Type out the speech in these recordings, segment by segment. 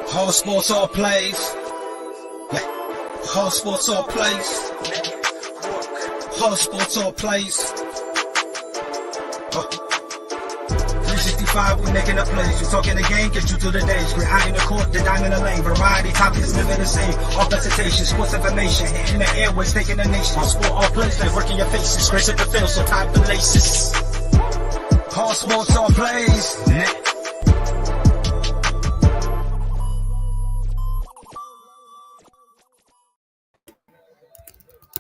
Whole sports all plays. Yeah. Whole sports all plays. Whole sports all plays. 365, we making a plays. You talking the game, get you to the days. We're high in the court, the dime in the lane. Variety topics living the same. All presentation, sports information. Hitting the airways, taking the nation. All sport, all plays, they working your faces. Grace at the field, so tie the laces. Whole sports all plays.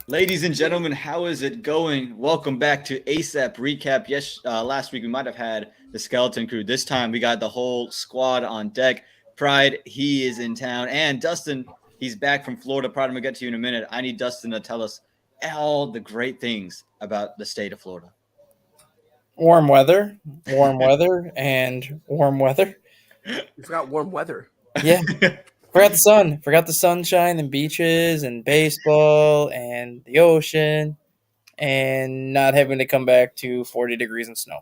Ladies and gentlemen, how is it going? Welcome back to ASAP Recap. Yes, last week we might have had the skeleton crew. This time we got the whole squad on deck. Pride, he is in town. And Dustin, he's back from Florida. Pride, I'm going to get to you in a minute. I need Dustin to tell us all the great things about the state of Florida. Warm weather, and warm weather. You forgot warm weather. Yeah. Forgot the sun. Forgot the sunshine and beaches and baseball and the ocean and not having to come back to 40 degrees and snow.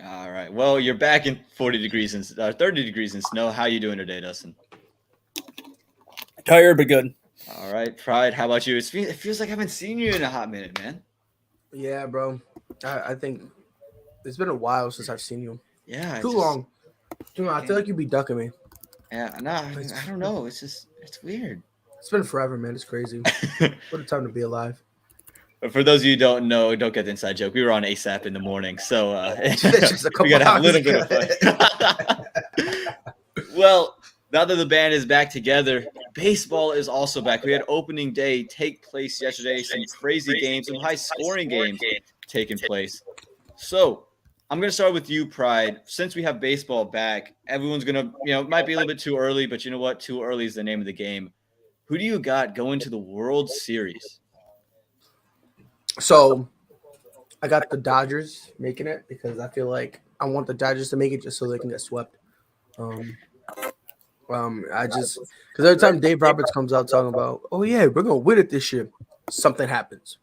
All right. Well, you're back in 40 degrees and 30 degrees in snow. How you doing today, Dustin? Tired but good. All right. Pride, how about you? It feels like I haven't seen you in a hot minute, man. Yeah, bro. I think it's been a while since I've seen you. Yeah. Too long. I feel like you'd be ducking me. Yeah, no, I don't know. It's weird. It's been forever, man. It's crazy. What a time to be alive. For those of you who don't know, don't get the inside joke. We were on ASAP in the morning, so Just a we got to have a little bit of fun. Well, now that the band is back together, baseball is also back. We had opening day take place yesterday. Some crazy games, some high-scoring games taking place. So I'm going to start with you, Pride. Since we have baseball back, everyone's going to, it might be a little bit too early, but you know what? Too early is the name of the game. Who do you got going to the World Series? So I got the Dodgers making it because I feel like I want the Dodgers to make it just so they can get swept. Because every time Dave Roberts comes out talking about, oh yeah, we're gonna win it this year, something happens.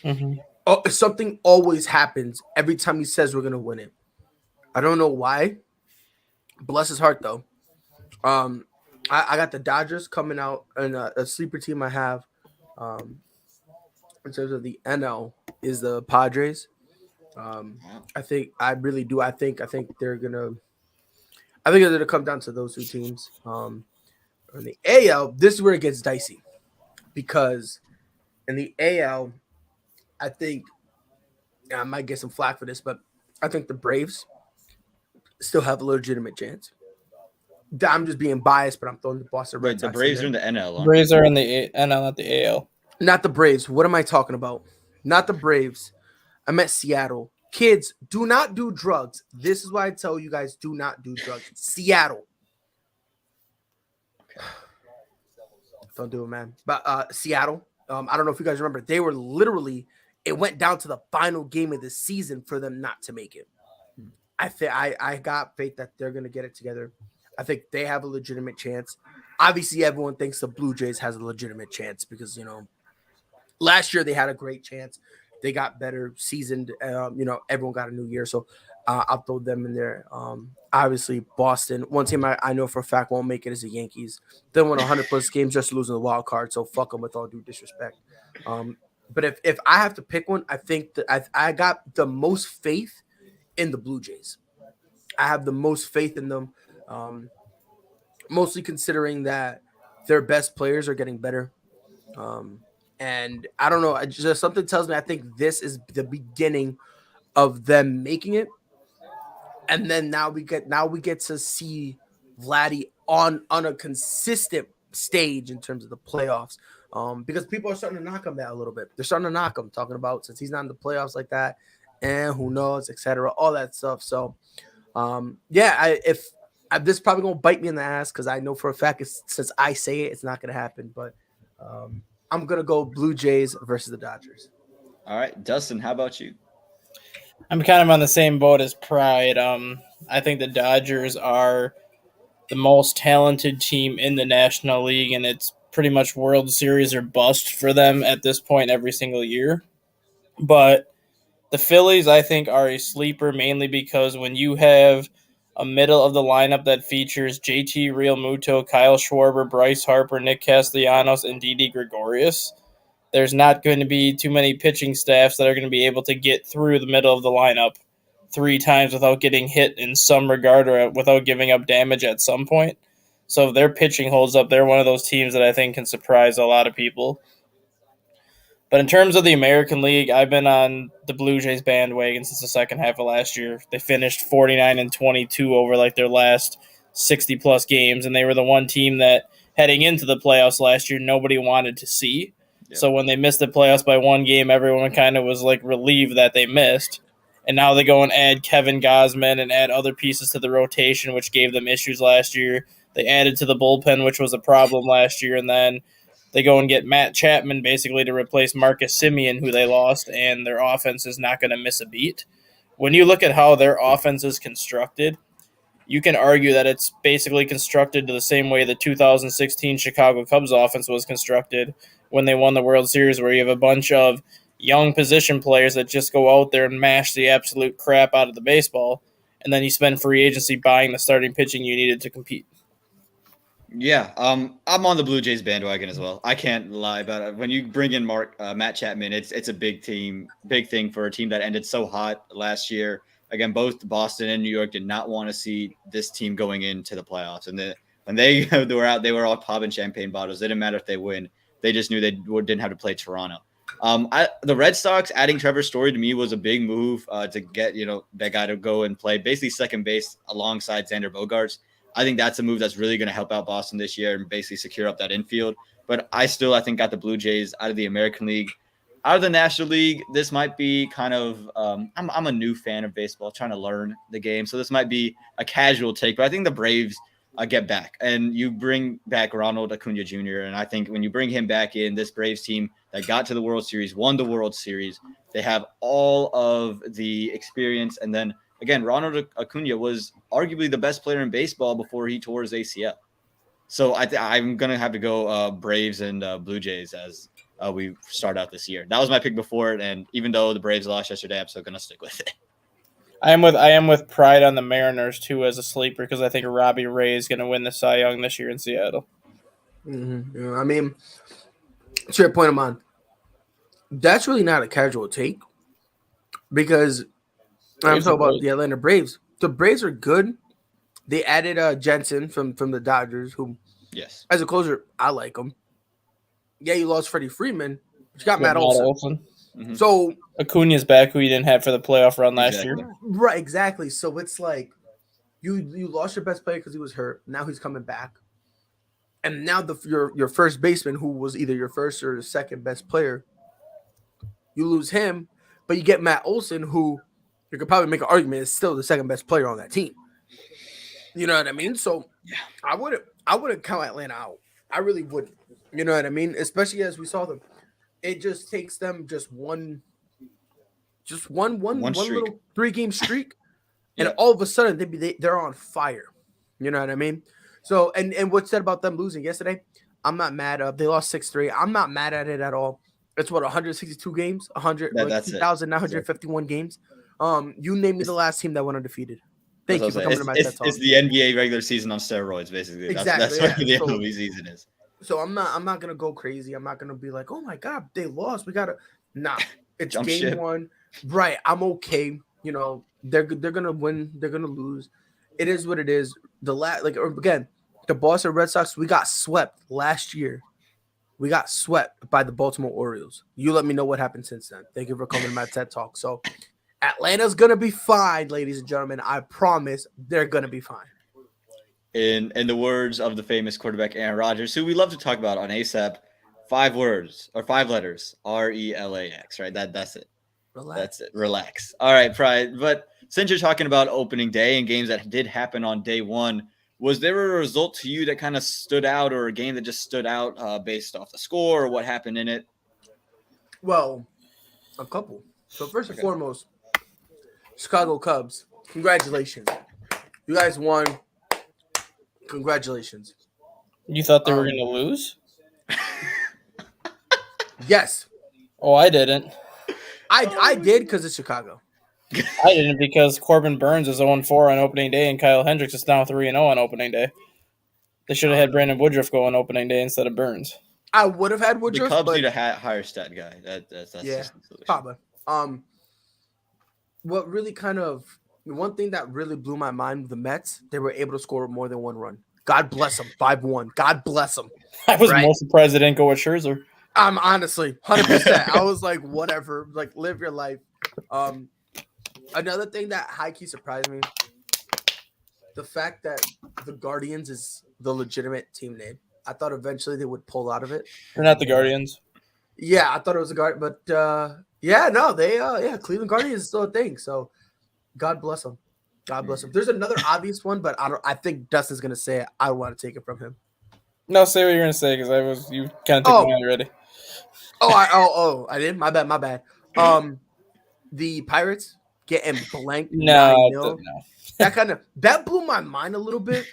Mm-hmm. Oh, something always happens every time he says we're gonna win it. I don't know why. Bless his heart though. I got the Dodgers coming out, and a sleeper team I have. In terms of the NL is the Padres. I think I really do. I think they're gonna come down to those two teams. In the AL, this is where it gets dicey because in the AL, I think I might get some flack for this, but I think the Braves still have a legitimate chance. I'm just being biased, but I'm throwing the Boston Red Right, the Sox Braves are in in the NL. Braves are in the NL, not the AL. Not the Braves. What am I talking about? Not the Braves. I meant Seattle. Kids, do not do drugs. This is why I tell you guys, do not do drugs. Seattle. Don't do it, man. But Seattle, I don't know if you guys remember, they were literally, it went down to the final game of the season for them not to make it. I got faith that they're going to get it together. I think they have a legitimate chance. Obviously, everyone thinks the Blue Jays has a legitimate chance because, last year they had a great chance. They got better seasoned. Everyone got a new year. So I'll throw them in there. Obviously, Boston. One team I know for a fact won't make it is the Yankees. They won 100-plus games just losing the wild card. So fuck them with all due disrespect. But if I have to pick one, I think that I got the most faith in the Blue Jays. I have the most faith in them, mostly considering that their best players are getting better. And I don't know, just something tells me I think this is the beginning of them making it. And then now we get to see Vladdy on a consistent stage in terms of the playoffs. Because people are starting to knock him that a little bit. They're starting to knock him, talking about since he's not in the playoffs like that, and who knows, etc., all that stuff. So, if this is probably gonna bite me in the ass because I know for a fact since I say it, it's not gonna happen. But I'm gonna go Blue Jays versus the Dodgers. All right, Dustin, how about you? I'm kind of on the same boat as Pride. I think the Dodgers are the most talented team in the National League, and it's pretty much World Series or bust for them at this point every single year. But the Phillies, I think, are a sleeper mainly because when you have a middle of the lineup that features JT Realmuto, Kyle Schwarber, Bryce Harper, Nick Castellanos, and Didi Gregorius, there's not going to be too many pitching staffs that are going to be able to get through the middle of the lineup 3 times without getting hit in some regard or without giving up damage at some point. So if their pitching holds up, they're one of those teams that I think can surprise a lot of people. But in terms of the American League, I've been on the Blue Jays bandwagon since the second half of last year. They finished 49-22 over like their last 60-plus games, and they were the one team that, heading into the playoffs last year, nobody wanted to see. Yep. So when they missed the playoffs by 1 game, everyone kind of was like relieved that they missed. And now they go and add Kevin Gausman and add other pieces to the rotation, which gave them issues last year. They added to the bullpen, which was a problem last year, and then they go and get Matt Chapman basically to replace Marcus Semien, who they lost, and their offense is not going to miss a beat. When you look at how their offense is constructed, you can argue that it's basically constructed to the same way the 2016 Chicago Cubs offense was constructed when they won the World Series, where you have a bunch of young position players that just go out there and mash the absolute crap out of the baseball, and then you spend free agency buying the starting pitching you needed to compete. Yeah, I'm on the Blue Jays bandwagon as well. I can't lie about it. When you bring in Matt Chapman, it's a big thing for a team that ended so hot last year. Again, both Boston and New York did not want to see this team going into the playoffs, and when they were out, they were all popping champagne bottles. It didn't matter if they win; they just knew they didn't have to play Toronto. The Red Sox adding Trevor Story to me was a big move to get that guy to go and play basically second base alongside Xander Bogaerts. I think that's a move that's really going to help out Boston this year and basically secure up that infield. But I think got the Blue Jays out of the American League. Out of the National League, this might be kind of I'm a new fan of baseball, trying to learn the game. So this might be a casual take, but I think the Braves get back. And you bring back Ronald Acuna Jr., and I think when you bring him back in, this Braves team that got to the World Series, won the World Series, they have all of the experience. And then, again, Ronald Acuna was arguably the best player in baseball before he tore his ACL. So I'm going to have to go Braves and Blue Jays as we start out this year. That was my pick before it, and even though the Braves lost yesterday, I'm still going to stick with it. I am with pride on the Mariners, too, as a sleeper, because I think Robbie Ray is going to win the Cy Young this year in Seattle. Mm-hmm. Yeah, I mean, to your point, Aaman, that's really not a casual take because I'm talking about the Atlanta Braves. The Braves are good. They added Jensen from the Dodgers, who, yes, as a closer, I like him. Yeah, you lost Freddie Freeman, but you got Matt Olson. Mm-hmm. So Acuna's back, who you didn't have for the playoff run last year. Right, exactly. So it's like you lost your best player because he was hurt. Now he's coming back. And now your first baseman, who was either your first or second best player, you lose him, but you get Matt Olson, who you could probably make an argument is still the second best player on that team. You know what I mean? So yeah, I wouldn't count Atlanta out. I really wouldn't. You know what I mean? Especially as we saw them. It just takes them one little 3-game streak, and all of a sudden they're on fire. You know what I mean? So and what's said about them losing yesterday? I'm not mad. They lost 6-3. I'm not mad at it at all. It's 162 games, 2,951 games. You name me the last team that went undefeated. Thank you for coming to my TED Talk. It's the NBA regular season on steroids, basically. Exactly. That's what the MLB season is. So I'm not gonna go crazy. I'm not gonna be like, oh my god, they lost. We gotta It's game ship. 1. Right. I'm okay. They're gonna win, they're gonna lose. It is what it is. The Boston Red Sox, we got swept last year. We got swept by the Baltimore Orioles. You let me know what happened since then. Thank you for coming to my TED Talk. So Atlanta's gonna be fine, ladies and gentlemen. I promise they're gonna be fine. In the words of the famous quarterback Aaron Rodgers, who we love to talk about on ASAP, 5 words or 5 letters, RELAX, right? That's it. Relax. That's it. Relax. All right, Pride. But since you're talking about opening day and games that did happen on day 1, was there a result to you that kind of stood out, or a game that just stood out based off the score or what happened in it? Well, a couple. So first and foremost, Chicago Cubs, congratulations. You guys won. Congratulations. You thought they were going to lose? Yes. Oh, I didn't. I did because it's Chicago. I didn't because Corbin Burns is 0-4 on opening day, and Kyle Hendricks is now 3-0 on opening day. They should have had Brandon Woodruff go on opening day instead of Burns. I would have had The Woodruff, Cubs but need a higher stat guy. That's yeah, just the solution. probably. What really one thing that really blew my mind with the Mets, they were able to score more than one run. God bless them, 5-1. God bless them. I was more surprised they didn't go with Scherzer. I'm honestly 100%. I was like, whatever, like live your life. Another thing that high-key surprised me, the fact that the Guardians is the legitimate team name. I thought eventually they would pull out of it. They're not the Guardians. Yeah, I thought it was a Guard, but Cleveland Guardians is still a thing. So God bless them. God bless them. There's another obvious one, but I think Dustin's gonna say it. I don't want to take it from him. No, say what you're gonna say because you kind of took mine already. I did. My bad. The Pirates getting blanked. No. That blew my mind a little bit,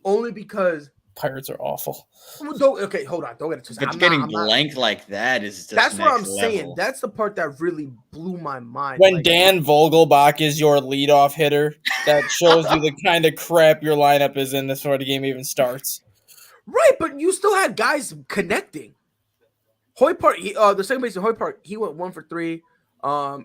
only because Pirates are awful. Okay, hold on. Don't get it twisted. But getting blanked like that is just that's what I'm level. saying. That's the part that really blew my mind. When Dan Vogelbach is your leadoff hitter, that shows you the kind of crap your lineup is in before the game even starts. Right, but you still had guys connecting. Hoy Park, the second baseman Hoy Park, he went 1 for 3.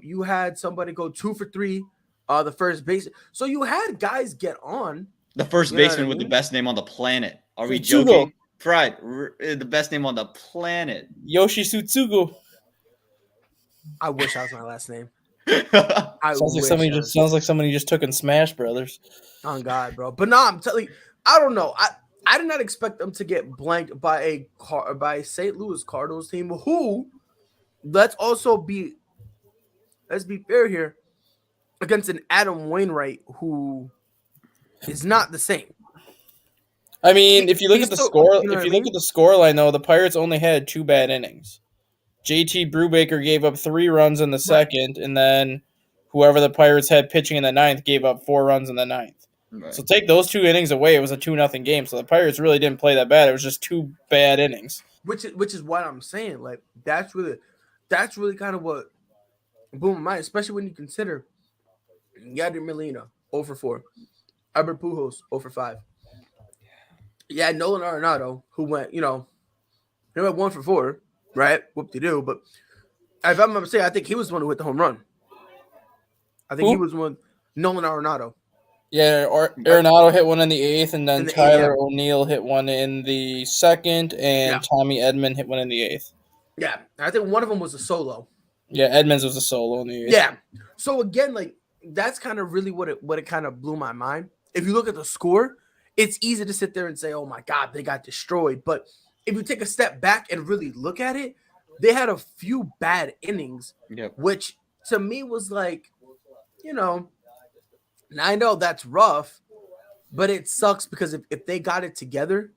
You had somebody go 2 for 3. The first base. So you had guys get on. The first baseman with the best name on the planet. Are we joking? Pride, the best name on the planet. Yoshi Tsutsugo. I wish that was my last name. Sounds like somebody just took in Smash Brothers. Oh God, bro. But no, I'm telling you, I don't know. I did not expect them to get blanked by a St. Louis Cardinals team who, let's be fair here, against an Adam Wainwright who is not the same. I mean, if you look at the score line, though, the Pirates only had 2 bad innings. JT Brubaker gave up 3 runs in the second, and then whoever the Pirates had pitching in the ninth gave up 4 runs in the ninth. Right. So take those 2 innings away, it was a 2-0 game. So the Pirates really didn't play that bad. It was just 2 bad innings. Which is what I'm saying. Like that's really kind of what blew my mind, especially when you consider Yadier Molina 0 for 4, Albert Pujols 0 for 5. Yeah, Nolan Arenado, who went, he went 1 for 4, right? Whoop-de-doo. But if I'm going to say, I think he was the one who hit the home run. I think he was one, Nolan Arenado. Yeah, Arenado hit one in the 8th, and then Tyler O'Neill hit one in the 2nd, and Tommy Edman hit one in the 8th. Yeah, I think one of them was a solo. Yeah, Edmonds was a solo in the 8th. Yeah. So, again, like, that's kind of really what it kind of blew my mind. If you look at the score, it's easy to sit there and say, oh, my God, they got destroyed. But if you take a step back and really look at it, they had a few bad innings, which to me was like, now I know that's rough, but it sucks because if they got it together,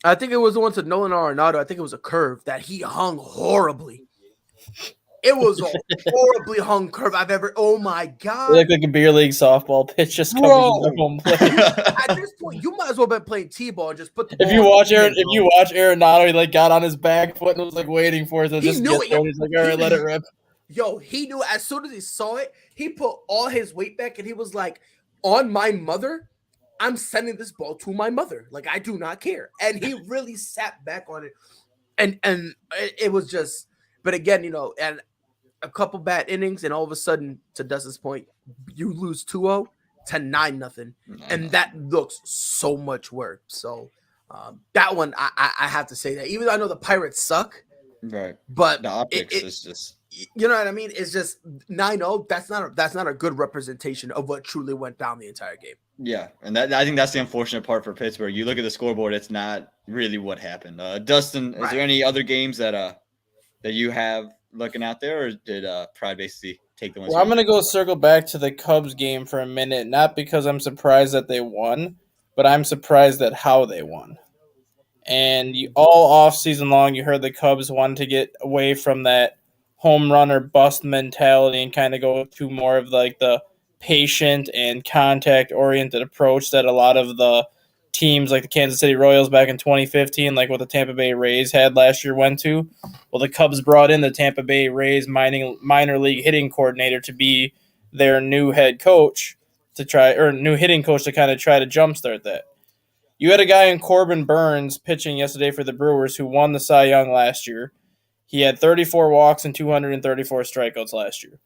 I think it was the one to Nolan Arenado. I think it was a curve that he hung horribly. It was a horribly hung curve I've ever. Oh my God! It looked like a beer league softball pitch just coming to the home plate. At this point, you might as well be playing t-ball and just put the. If you watch Arenado, he got on his back foot and was waiting for it to just get thrown. He's like, all right, let it rip. Yo, he knew as soon as he saw it, he put all his weight back and he was like, "On my mother, I'm sending this ball to my mother. Like I do not care." And he really sat back on it, and it was just. But again, and a couple bad innings, and all of a sudden, to Dustin's point, you lose 2-0 to 9-0, and that looks so much worse. So that one, I have to say that, even though I know the Pirates suck, right? But the optics is just, you know what I mean? It's just 9-0. That's not a good representation of what truly went down the entire game. Yeah, and I think that's the unfortunate part for Pittsburgh. You look at the scoreboard; it's not really what happened. Dustin, is there any other games that you have looking out there, or did Pride basically take the one? Well, I'm going to go circle back to the Cubs game for a minute, not because I'm surprised that they won, but I'm surprised at how they won. And all off season long, you heard the Cubs wanted to get away from that home run or bust mentality and kind of go to more of like the patient and contact-oriented approach that a lot of the teams like the Kansas City Royals back in 2015, like what the Tampa Bay Rays had last year, went to. Well, the Cubs brought in the Tampa Bay Rays minor league hitting coordinator to be their new head coach new hitting coach to kind of try to jumpstart that. You had a guy in Corbin Burns pitching yesterday for the Brewers who won the Cy Young last year. He had 34 walks and 234 strikeouts last year.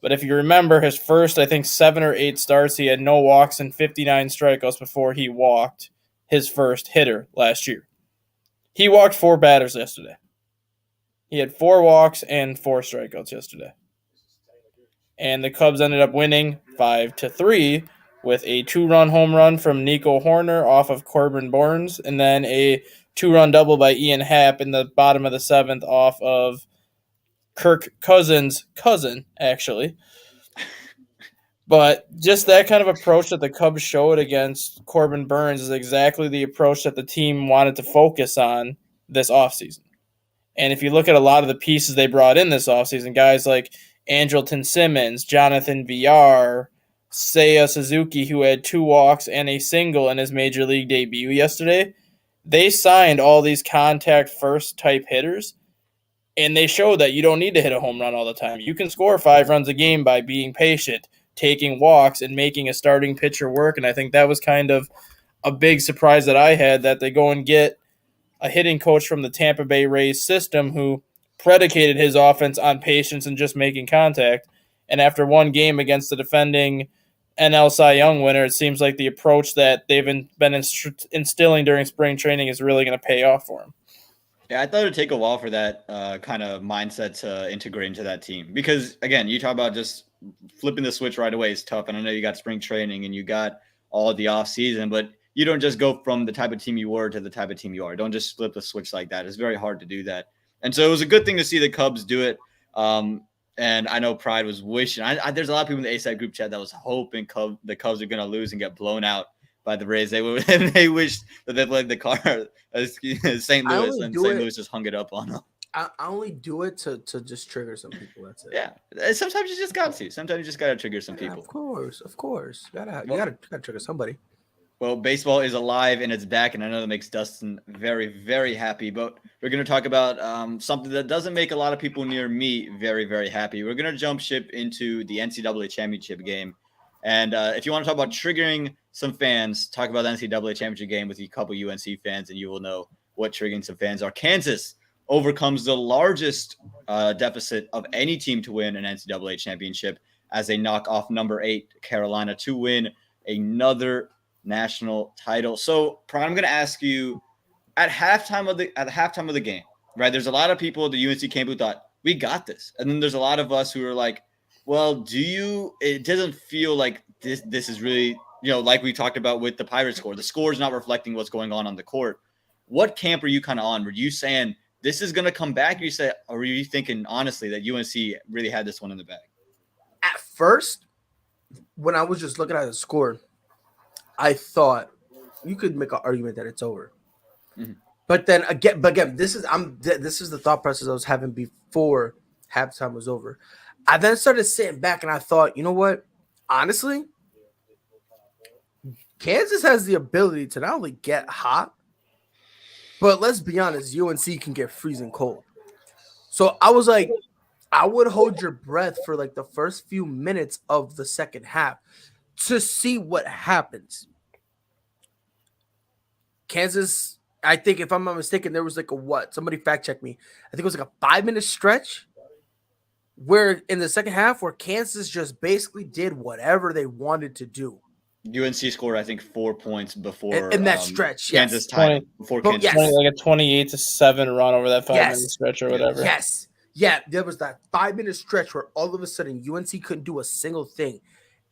But if you remember his first, I think, 7 or 8 starts, he had no walks and 59 strikeouts before he walked his first hitter last year. He walked 4 batters yesterday. He had 4 walks and 4 strikeouts yesterday. And the Cubs ended up winning 5-3 with a 2-run home run from Nico Horner off of Corbin Burns, and then a 2-run double by Ian Happ in the bottom of the 7th off of Kirk Cousins' cousin, actually. But just that kind of approach that the Cubs showed against Corbin Burns is exactly the approach that the team wanted to focus on this offseason. And if you look at a lot of the pieces they brought in this offseason, guys like Andrelton Simmons, Jonathan Villar, Seiya Suzuki, who had 2 walks and a single in his major league debut yesterday, they signed all these contact first type hitters, and they showed that you don't need to hit a home run all the time. You can score 5 runs a game by being patient, taking walks, and making a starting pitcher work. And I think that was kind of a big surprise that I had, that they go and get a hitting coach from the Tampa Bay Rays system who predicated his offense on patience and just making contact. And after one game against the defending NL Cy Young winner, it seems like the approach that they've been instilling during spring training is really going to pay off for him. Yeah, I thought it would take a while for that kind of mindset to integrate into that team. Because, again, you talk about just flipping the switch right away is tough. And I know you got spring training and you got all the offseason, but you don't just go from the type of team you were to the type of team you are. Don't just flip the switch like that. It's very hard to do that. And so it was a good thing to see the Cubs do it. And I know Pride was wishing. There's a lot of people in the ASAP group chat that was hoping the Cubs are going to lose and get blown out by the Rays. They wished that they played the car St. Louis, and St. Louis just hung it up on them. I only do it to just trigger some people. That's it. Yeah. Sometimes you just got to. Sometimes you just got to trigger some people. Of course. You gotta trigger somebody. Well, baseball is alive and it's back, and I know that makes Dustin very, very happy. But we're going to talk about something that doesn't make a lot of people near me very, very happy. We're going to jump ship into the NCAA Championship game. And if you want to talk about triggering some fans, talk about the NCAA Championship game with a couple UNC fans, and you will know what triggering some fans are. Kansas overcomes the largest deficit of any team to win an NCAA Championship as they knock off number 8 Carolina to win another national title. So, Prime, I'm going to ask you, at halftime of the game, right? There's a lot of people at the UNC camp who thought we got this, and then there's a lot of us who are like, well, it doesn't feel like this is really, like we talked about with the Pirates score. The score is not reflecting what's going on the court. What camp are you kind of on? Were you saying this is going to come back? Or were you thinking honestly that UNC really had this one in the bag? At first, when I was just looking at the score, I thought you could make an argument that it's over. Mm-hmm. But then again, this is the thought process I was having before halftime was over. I then started sitting back and I thought, you know what? Honestly, Kansas has the ability to not only get hot, but let's be honest, UNC can get freezing cold. So I was like, I would hold your breath for like the first few minutes of the second half to see what happens. Kansas, I think if I'm not mistaken, there was like somebody fact check me. I think it was like a 5-minute stretch where in the second half where Kansas just basically did whatever they wanted to do. UNC scored, I think, 4 points before in that stretch. Kansas tied before Kansas. Yes. Like a 28-7 run over that 5-minute stretch or whatever. Yes. Yeah, there was that 5-minute stretch where all of a sudden UNC couldn't do a single thing.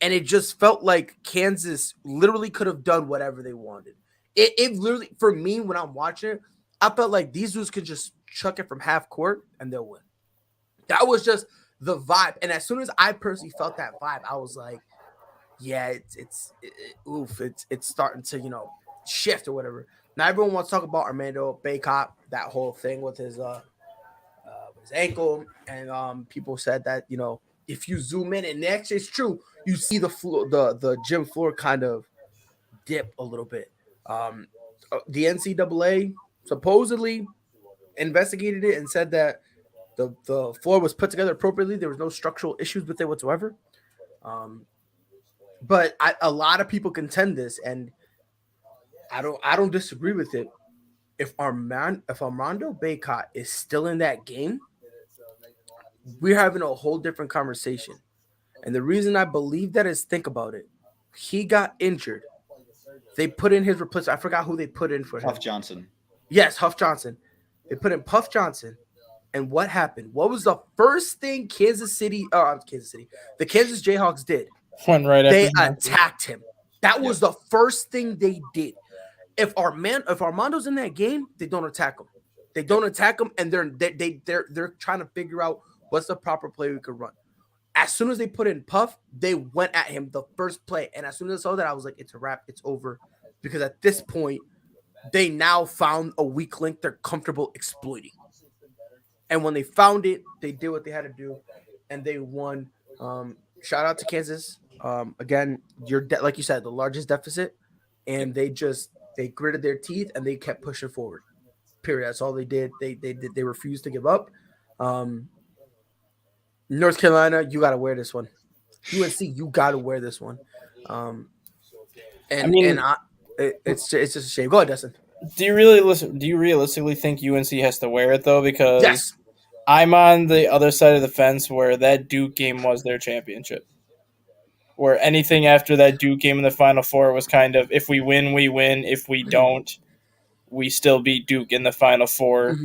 And it just felt like Kansas literally could have done whatever they wanted. It literally, for me, when I'm watching it, I felt like these dudes could just chuck it from half court and they'll win. That was just the vibe. And as soon as I personally felt that vibe, I was like, yeah, it's starting to, shift or whatever. Now everyone wants to talk about Armando Bacot, that whole thing with his ankle. And people said that, if you zoom in, and actually it's true, you see the floor, the gym floor kind of dip a little bit. The NCAA supposedly investigated it and said that the floor was put together appropriately. There was no structural issues with it whatsoever. But a lot of people contend this, and I don't disagree with it. If Armando Bacot is still in that game, we're having a whole different conversation. And the reason I believe that is, think about it. He got injured. They put in his replacement. I forgot who they put in for him. Huff Johnson. Yes, Huff Johnson. They put in Puff Johnson. And what happened? What was the first thing the Kansas Jayhawks did? Went right They after attacked him. That was the first thing they did. If Armando's in that game, they don't attack him. They don't attack him, and they're trying to figure out what's the proper play we could run. As soon as they put in Puff, they went at him the first play. And as soon as I saw that, I was like, it's a wrap. It's over. Because at this point, they now found a weak link they're comfortable exploiting. And when they found it, they did what they had to do, and they won. Shout out to Kansas. Again, like you said, the largest deficit, and they gritted their teeth and they kept pushing forward. Period. That's all they did. They refused to give up. North Carolina, you got to wear this one. UNC, you got to wear this one. It's just a shame. Go ahead, Dustin. Do you realistically think UNC has to wear it though? Because yes, I'm on the other side of the fence where that Duke game was their championship. Where anything after that Duke game in the Final Four was kind of, if we win, we win. If we don't, we still beat Duke in the Final Four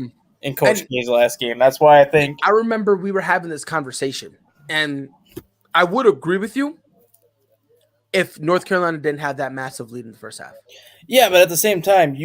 in Coach K's last game. That's why I remember we were having this conversation, and I would agree with you if North Carolina didn't have that massive lead in the first half. Yeah, but at the same time,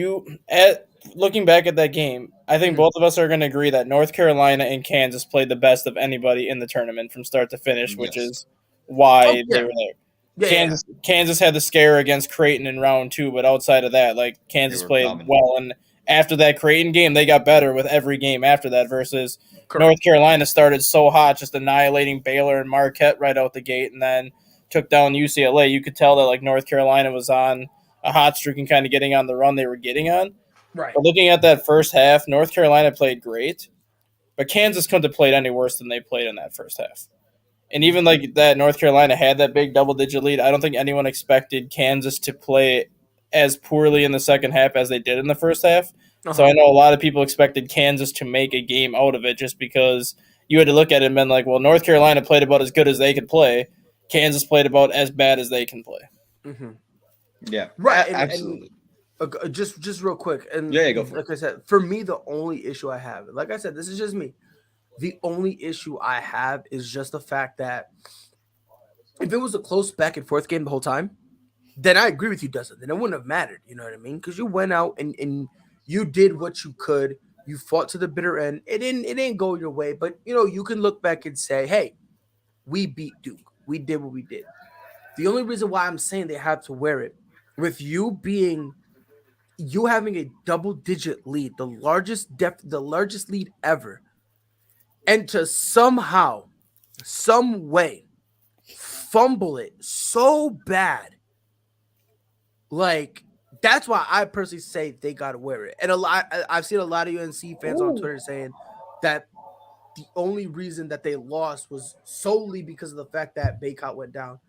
looking back at that game, I think both of us are going to agree that North Carolina and Kansas played the best of anybody in the tournament from start to finish, which is why they were there. Yeah, Kansas had the scare against Creighton in round 2, but outside of that, like, Kansas played dominant. Well. And after that Creighton game, they got better with every game after that versus North Carolina started so hot, just annihilating Baylor and Marquette right out the gate, and then took down UCLA. You could tell that, like, North Carolina was on a hot streak and kind of getting on the run they were getting on. Right. But looking at that first half, North Carolina played great, but Kansas couldn't have played any worse than they played in that first half. And even like that, North Carolina had that big double-digit lead. I don't think anyone expected Kansas to play as poorly in the second half as they did in the first half. So I know a lot of people expected Kansas to make a game out of it just because you had to look at it and been like, well, North Carolina played about as good as they could play. Kansas played about as bad as they can play. Mm-hmm. Yeah, right. Absolutely. And just real quick, and go for it. Like I said, for me, the only issue I have, like I said, this is just me. The only issue I have is just the fact that if it was a close back and forth game the whole time, then I agree with you, Dustin. Then it wouldn't have mattered. You know what I mean? Because you went out and you did what you could. You fought to the bitter end. It didn't go your way, but you can look back and say, hey, we beat Duke. We did what we did. The only reason why I'm saying they have to wear it, with you having a double-digit lead, the largest lead ever, and to somehow, some way, fumble it so bad, like, that's why I personally say they gotta wear it. And I've seen a lot of UNC fans on Twitter saying that the only reason that they lost was solely because of the fact that Bacot went down.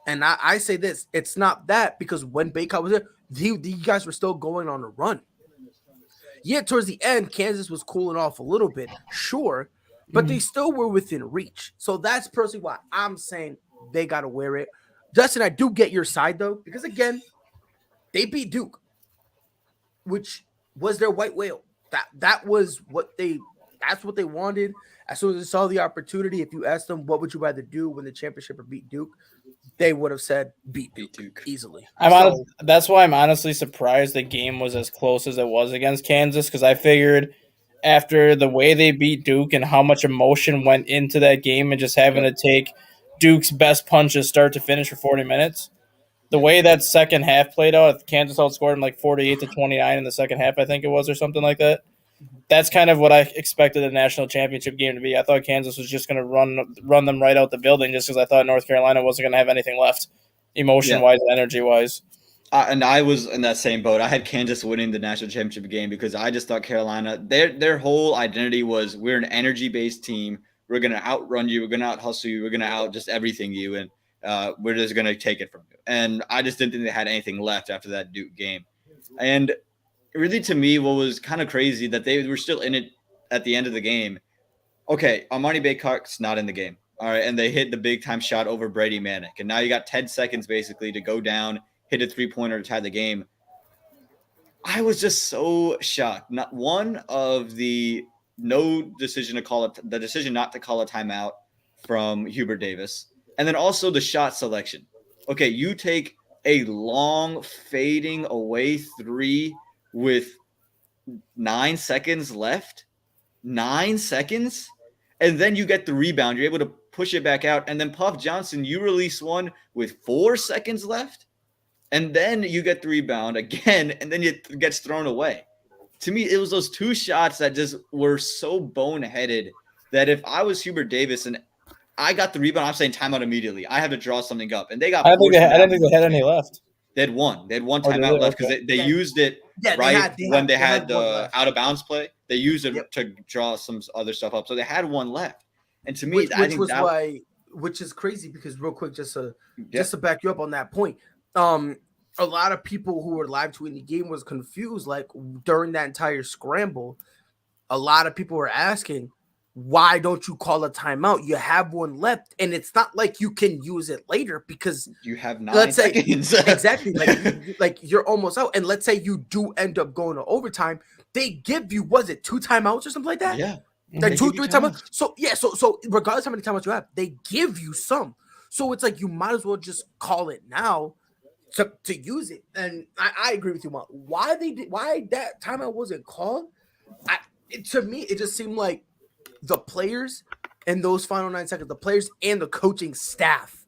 And I say this, it's not that, because when Bacot was there, these guys were still going on a run. Yeah, towards the end, Kansas was cooling off a little bit, sure, but they still were within reach. So that's personally why I'm saying they got to wear it. Justin, I do get your side, though, because, again, they beat Duke, which was their white whale. That's what they wanted. As soon as they saw the opportunity, if you asked them, what would you rather do win the championship or beat Duke, they would have said beat Duke easily. That's why I'm honestly surprised the game was as close as it was against Kansas, because I figured after the way they beat Duke and how much emotion went into that game and just having to take Duke's best punches start to finish for 40 minutes, the way that second half played out, Kansas outscored them like 48-29 in the second half, I think it was, or something like that. That's kind of what I expected the national championship game to be. I thought Kansas was just going to run them right out the building just because I thought North Carolina wasn't going to have anything left emotion-wise and energy-wise. And I was in that same boat. I had Kansas winning the national championship game because I just thought Carolina, their whole identity was, we're an energy-based team. We're going to outrun you. We're going to out-hustle you. We're going to out just everything you. And We're just going to take it from you. And I just didn't think they had anything left after that Duke game. And really, to me, what was kind of crazy that they were still in it at the end of the game. Okay, Armani Baycock's not in the game. All right, and they hit the big-time shot over Brady Manick. And now you got 10 seconds, basically, to go down, hit a three-pointer to tie the game. I was just so shocked. Not one of the decision not to call a timeout from Hubert Davis. And then also the shot selection. Okay, you take a long fading away three with 9 seconds left. 9 seconds? And then you get the rebound. You're able to push it back out. And then Puff Johnson, you release one with 4 seconds left. And then you get the rebound again, and then it gets thrown away. To me, it was those two shots that just were so boneheaded that if I was Hubert Davis and I got the rebound, I'm saying timeout immediately. I had to draw something up. And they got I don't think they had any left. They had one. They had one timeout left because they used it when they had the out-of-bounds play. They used it to draw some other stuff up. So they had one left. And to me, which is crazy because real quick, just to back you up on that point, a lot of people who were live tweeting the game was confused. Like during that entire scramble, a lot of people were asking, why don't you call a timeout? You have one left, and it's not like you can use it later because you have 9 seconds. Exactly, like you're almost out. And let's say you do end up going to overtime, they give you, was it 2 timeouts or something like that? Yeah, like 2-3 timeouts. So so regardless how many timeouts you have, they give you some. So it's like you might as well just call it now to use it. And I agree with you, Mark. Why that timeout wasn't called? To me, it just seemed like the players in those final 9 seconds, the players and the coaching staff,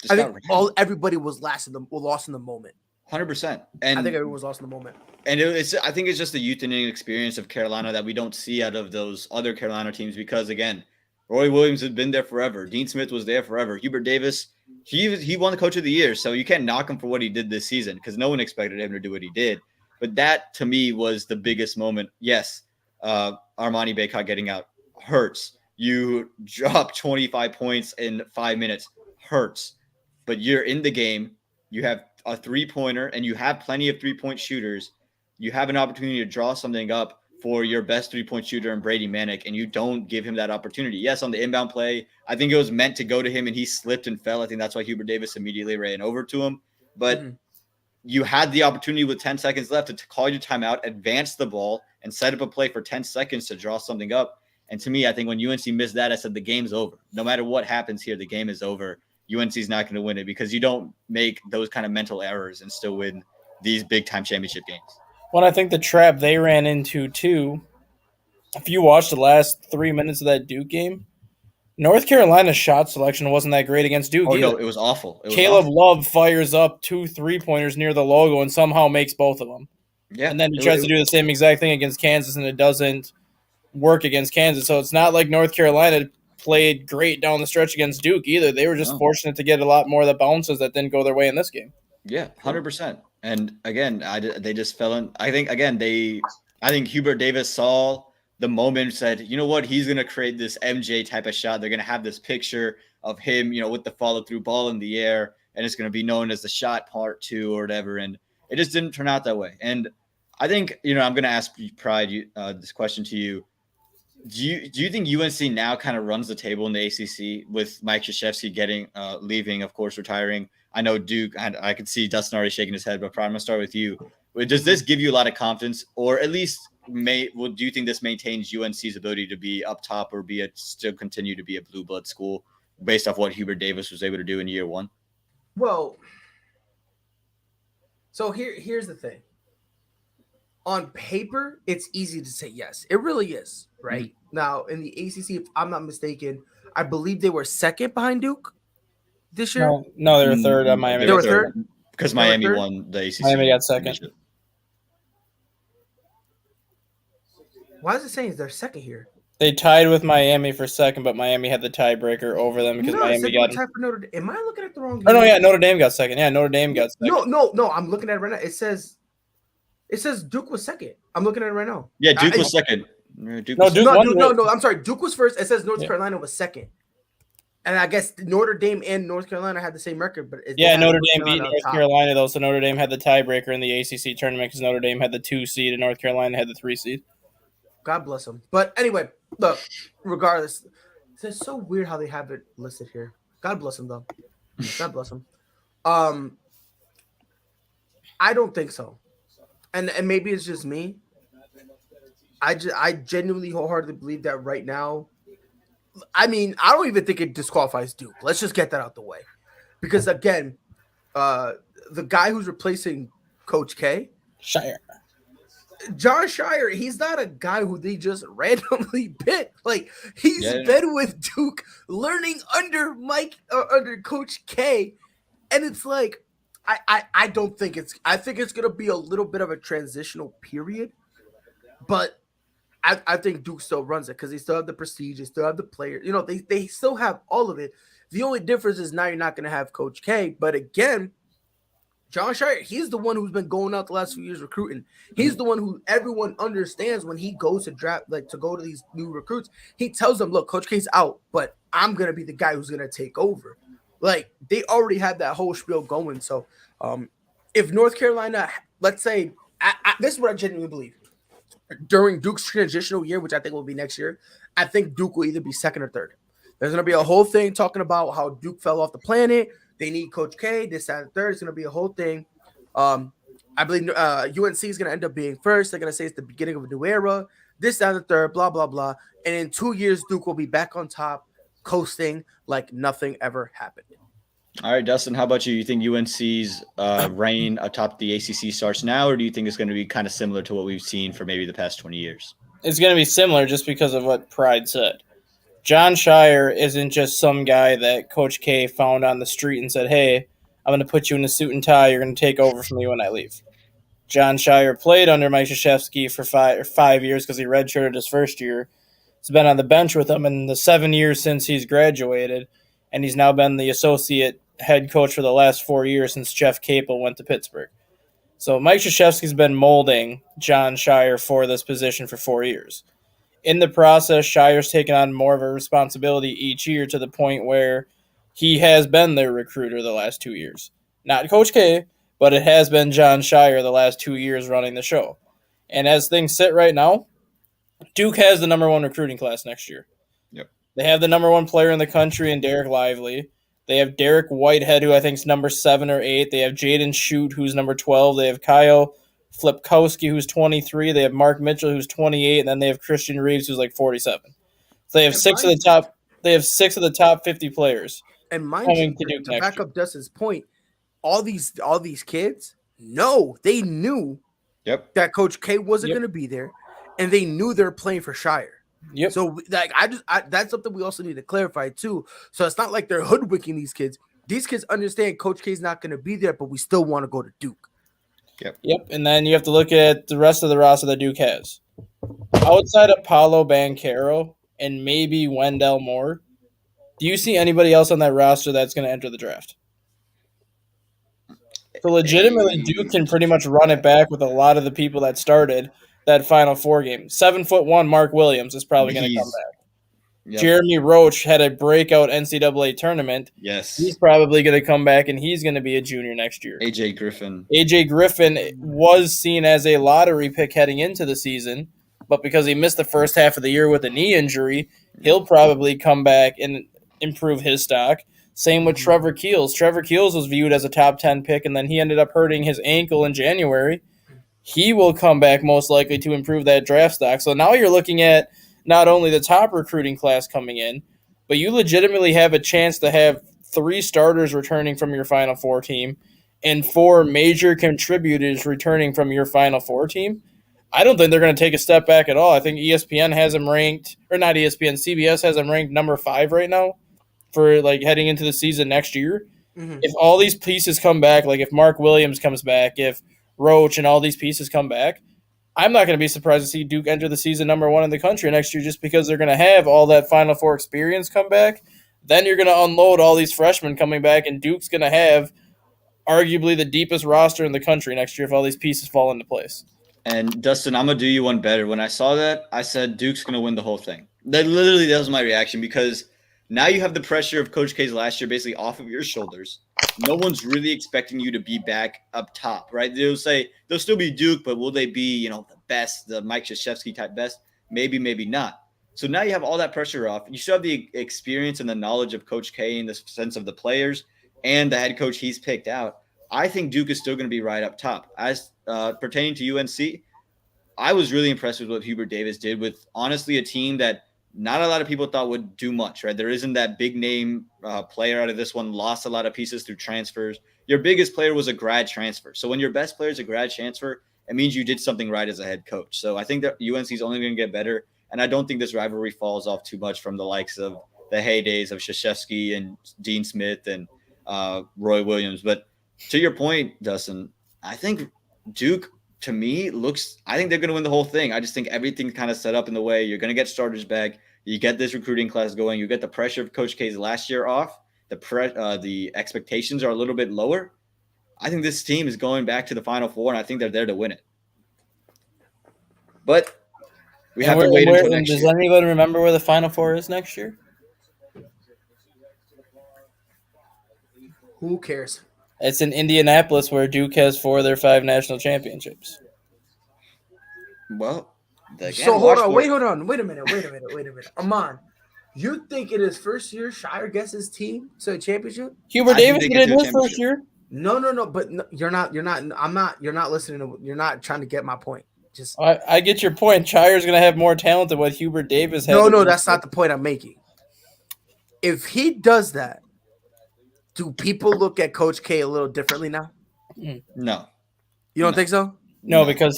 I think everybody was lost in the moment. 100%. And I think everyone was lost in the moment. And I think it's just the youth and experience of Carolina that we don't see out of those other Carolina teams because, again, Roy Williams has been there forever. Dean Smith was there forever. Hubert Davis, he won the Coach of the Year, so you can't knock him for what he did this season because no one expected him to do what he did. But that, to me, was the biggest moment. Yes, Armani Baycott getting out hurts. You drop 25 points in 5 minutes, hurts. But you're in the game. You have a three-pointer, and you have plenty of three-point shooters. You have an opportunity to draw something up for your best three-point shooter in Brady Manick, and you don't give him that opportunity. Yes, on the inbound play, I think it was meant to go to him, and he slipped and fell. I think that's why Hubert Davis immediately ran over to him. But you had the opportunity with 10 seconds left to call your timeout, advance the ball, and set up a play for 10 seconds to draw something up. And to me, I think when UNC missed that, I said the game's over. No matter what happens here, the game is over. UNC's not going to win it because you don't make those kind of mental errors and still win these big-time championship games. Well, I think the trap they ran into, too, if you watch the last 3 minutes of that Duke game, North Carolina's shot selection wasn't that great against Duke either. No, it was awful. Caleb Love fires up 2 3-pointers near the logo and somehow makes both of them. Yeah, and then he tries to do the same exact thing against Kansas, and it doesn't work against Kansas. So it's not like North Carolina played great down the stretch against Duke either. They were just fortunate to get a lot more of the bounces that didn't go their way in this game. Yeah, 100%. And again, they just fell in. I think Hubert Davis saw the moment, said, you know what, he's going to create this MJ type of shot. They're going to have this picture of him, with the follow-through ball in the air, and it's going to be known as the shot part 2 or whatever. And it just didn't turn out that way. And I think, I'm going to ask Pride this question to you. Do you think UNC now kind of runs the table in the ACC with Mike Krzyzewski leaving, of course, retiring? I know Duke, and I could see Dustin already shaking his head, but Pride, I'm going to start with you. Does this give you a lot of confidence, or at least do you think this maintains UNC's ability to be up top or still continue to be a blue blood school based off what Hubert Davis was able to do in year 1? Well, so here's the thing. On paper, it's easy to say yes. It really is, right? Mm-hmm. Now, in the ACC, if I'm not mistaken, I believe they were second behind Duke this year. No, they were third at Miami. They were third? Because Miami won the ACC. Miami got second. Why is it saying they're second here? They tied with Miami for second, but Miami had the tiebreaker over them because Miami got tied for Notre Dame. Am I looking at the wrong game? Oh, no, yeah, Notre Dame got second. Yeah, Notre Dame got second. No, I'm looking at it right now. It says Duke was second. I'm looking at it right now. Yeah, Duke was second. No, I'm sorry. Duke was first. It says North Carolina was second. And I guess Notre Dame and North Carolina had the same record, but Notre Dame beat North Carolina though, so Notre Dame had the tiebreaker in the ACC tournament because Notre Dame had the 2 seed and North Carolina had the 3 seed. God bless them. But anyway, look, regardless, it's so weird how they have it listed here. God bless them though. God bless them. I don't think so, and maybe it's just me. I genuinely wholeheartedly believe that right now. I mean, I don't even think it disqualifies Duke. Let's just get that out the way. Because, again, the guy who's replacing Coach K, John Shire, he's not a guy who they just randomly picked. Like, he's been with Duke learning under Coach K. And it's like, I don't think I think it's going to be a little bit of a transitional period. But I think Duke still runs it because they still have the prestige, they still have the players. They still have all of it. The only difference is now you're not going to have Coach K. But again, John Shire, he's the one who's been going out the last few years recruiting. He's the one who everyone understands when he goes to draft, like to go to these new recruits. He tells them, look, Coach K's out, but I'm going to be the guy who's going to take over. Like, they already had that whole spiel going. So if North Carolina, let's say, this is what I genuinely believe. During Duke's transitional year, which I think will be next year, I think Duke will either be second or third. There's going to be a whole thing talking about how Duke fell off the planet. They need Coach K, this, that, and third. It's going to be a whole thing. I believe UNC is going to end up being first. They're going to say it's the beginning of a new era. This, that, and the third, blah, blah, blah. And in 2 years, Duke will be back on top, coasting like nothing ever happened. All right, Dustin, how about you? You think UNC's reign atop the ACC starts now, or do you think it's going to be kind of similar to what we've seen for maybe the past 20 years? It's going to be similar just because of what Pride said. John Shire isn't just some guy that Coach K found on the street and said, hey, I'm going to put you in a suit and tie. You're going to take over from me when I leave. John Shire played under Mike Krzyzewski for 5 years because he redshirted his first year. He's been on the bench with him in the 7 years since he's graduated, and he's now been the associate head coach for the last 4 years since Jeff Capel went to Pittsburgh. So Mike Krzyzewski's been molding John Shire for this position for 4 years. In the process, Shire's taken on more of a responsibility each year to the point where he has been their recruiter the last 2 years. Not Coach K, but it has been John Shire the last 2 years running the show. And as things sit right now, Duke has the number one recruiting class next year. Yep. They have the number one player in the country in Derek Lively. They have Derek Whitehead, who I think is number 7 or 8. They have Jaden Shute, who's number 12. They have Kyle Flipkowski, who's 23. They have Mark Mitchell, who's 28, and then they have Christian Reeves, who's like 47. So they have six of the top 50 players. And mind you, to back up Dustin's point, all these kids, they knew that Coach K wasn't going to be there, and they knew they were playing for Shire. Yep. So like that's something we also need to clarify too. So it's not like they're hoodwinking these kids. These kids understand Coach K is not going to be there, but we still want to go to Duke. Yep. And then you have to look at the rest of the roster that Duke has. Outside of Paolo Banchero and maybe Wendell Moore, do you see anybody else on that roster that's going to enter the draft? So legitimately, Duke can pretty much run it back with a lot of the people that started that Final Four game. 7'1" Mark Williams is probably going to come back. Yep. Jeremy Roach had a breakout NCAA tournament. Yes. He's probably going to come back, and he's going to be a junior next year. AJ Griffin was seen as a lottery pick heading into the season, but because he missed the first half of the year with a knee injury, he'll probably come back and improve his stock. Same with Trevor Keels. Trevor Keels was viewed as a top 10 pick, and then he ended up hurting his ankle in January. He will come back most likely to improve that draft stock. So now you're looking at not only the top recruiting class coming in, but you legitimately have a chance to have 3 starters returning from your Final Four team and 4 major contributors returning from your Final Four team. I don't think they're going to take a step back at all. I think ESPN has them ranked, or not ESPN, CBS has them ranked number 5 right now for like heading into the season next year. Mm-hmm. If all these pieces come back, like if Mark Williams comes back, if Roach and all these pieces come back, I'm not going to be surprised to see Duke enter the season number 1 in the country next year just because they're going to have all that Final Four experience come back. Then you're going to unload all these freshmen coming back, and Duke's going to have arguably the deepest roster in the country next year if all these pieces fall into place. And, Dustin, I'm going to do you one better. When I saw that, I said Duke's going to win the whole thing. That was my reaction because Now you have the pressure of Coach K's last year basically off of your shoulders. No one's really expecting you to be back up top, right? They'll say they'll still be Duke, but will they be, the best, the Mike Krzyzewski type best? Maybe, maybe not. So now you have all that pressure off. You still have the experience and the knowledge of Coach K in the sense of the players and the head coach he's picked out. I think Duke is still going to be right up top. As pertaining to UNC, I was really impressed with what Hubert Davis did with, honestly, a team that not a lot of people thought would do much, right? There isn't that big name player out of this one, lost a lot of pieces through transfers. Your biggest player was a grad transfer. So when your best player is a grad transfer, it means you did something right as a head coach. So I think that UNC is only going to get better. And I don't think this rivalry falls off too much from the likes of the heydays of Krzyzewski and Dean Smith and Roy Williams. But to your point, Dustin, I think Duke, to me, I think they're going to win the whole thing. I just think everything's kind of set up in the way. You're going to get starters back. You get this recruiting class going. You get the pressure of Coach K's last year off. The expectations are a little bit lower. I think this team is going back to the Final Four, and I think they're there to win it. But we have to wait until next year. Does anybody remember where the Final Four is next year? Who cares? It's in Indianapolis, where Duke has 4 of their 5 national championships. Well, wait a minute. Aaman, you think in his first year, Shire gets his team to a championship? Hubert Davis did it in his first year. No, but you're not. You're not listening. You're not trying to get my point. I get your point. Shire's going to have more talent than what Hubert Davis has. No, that's not the point I'm making. If he does that, do people look at Coach K a little differently now? No. You don't think so? No, because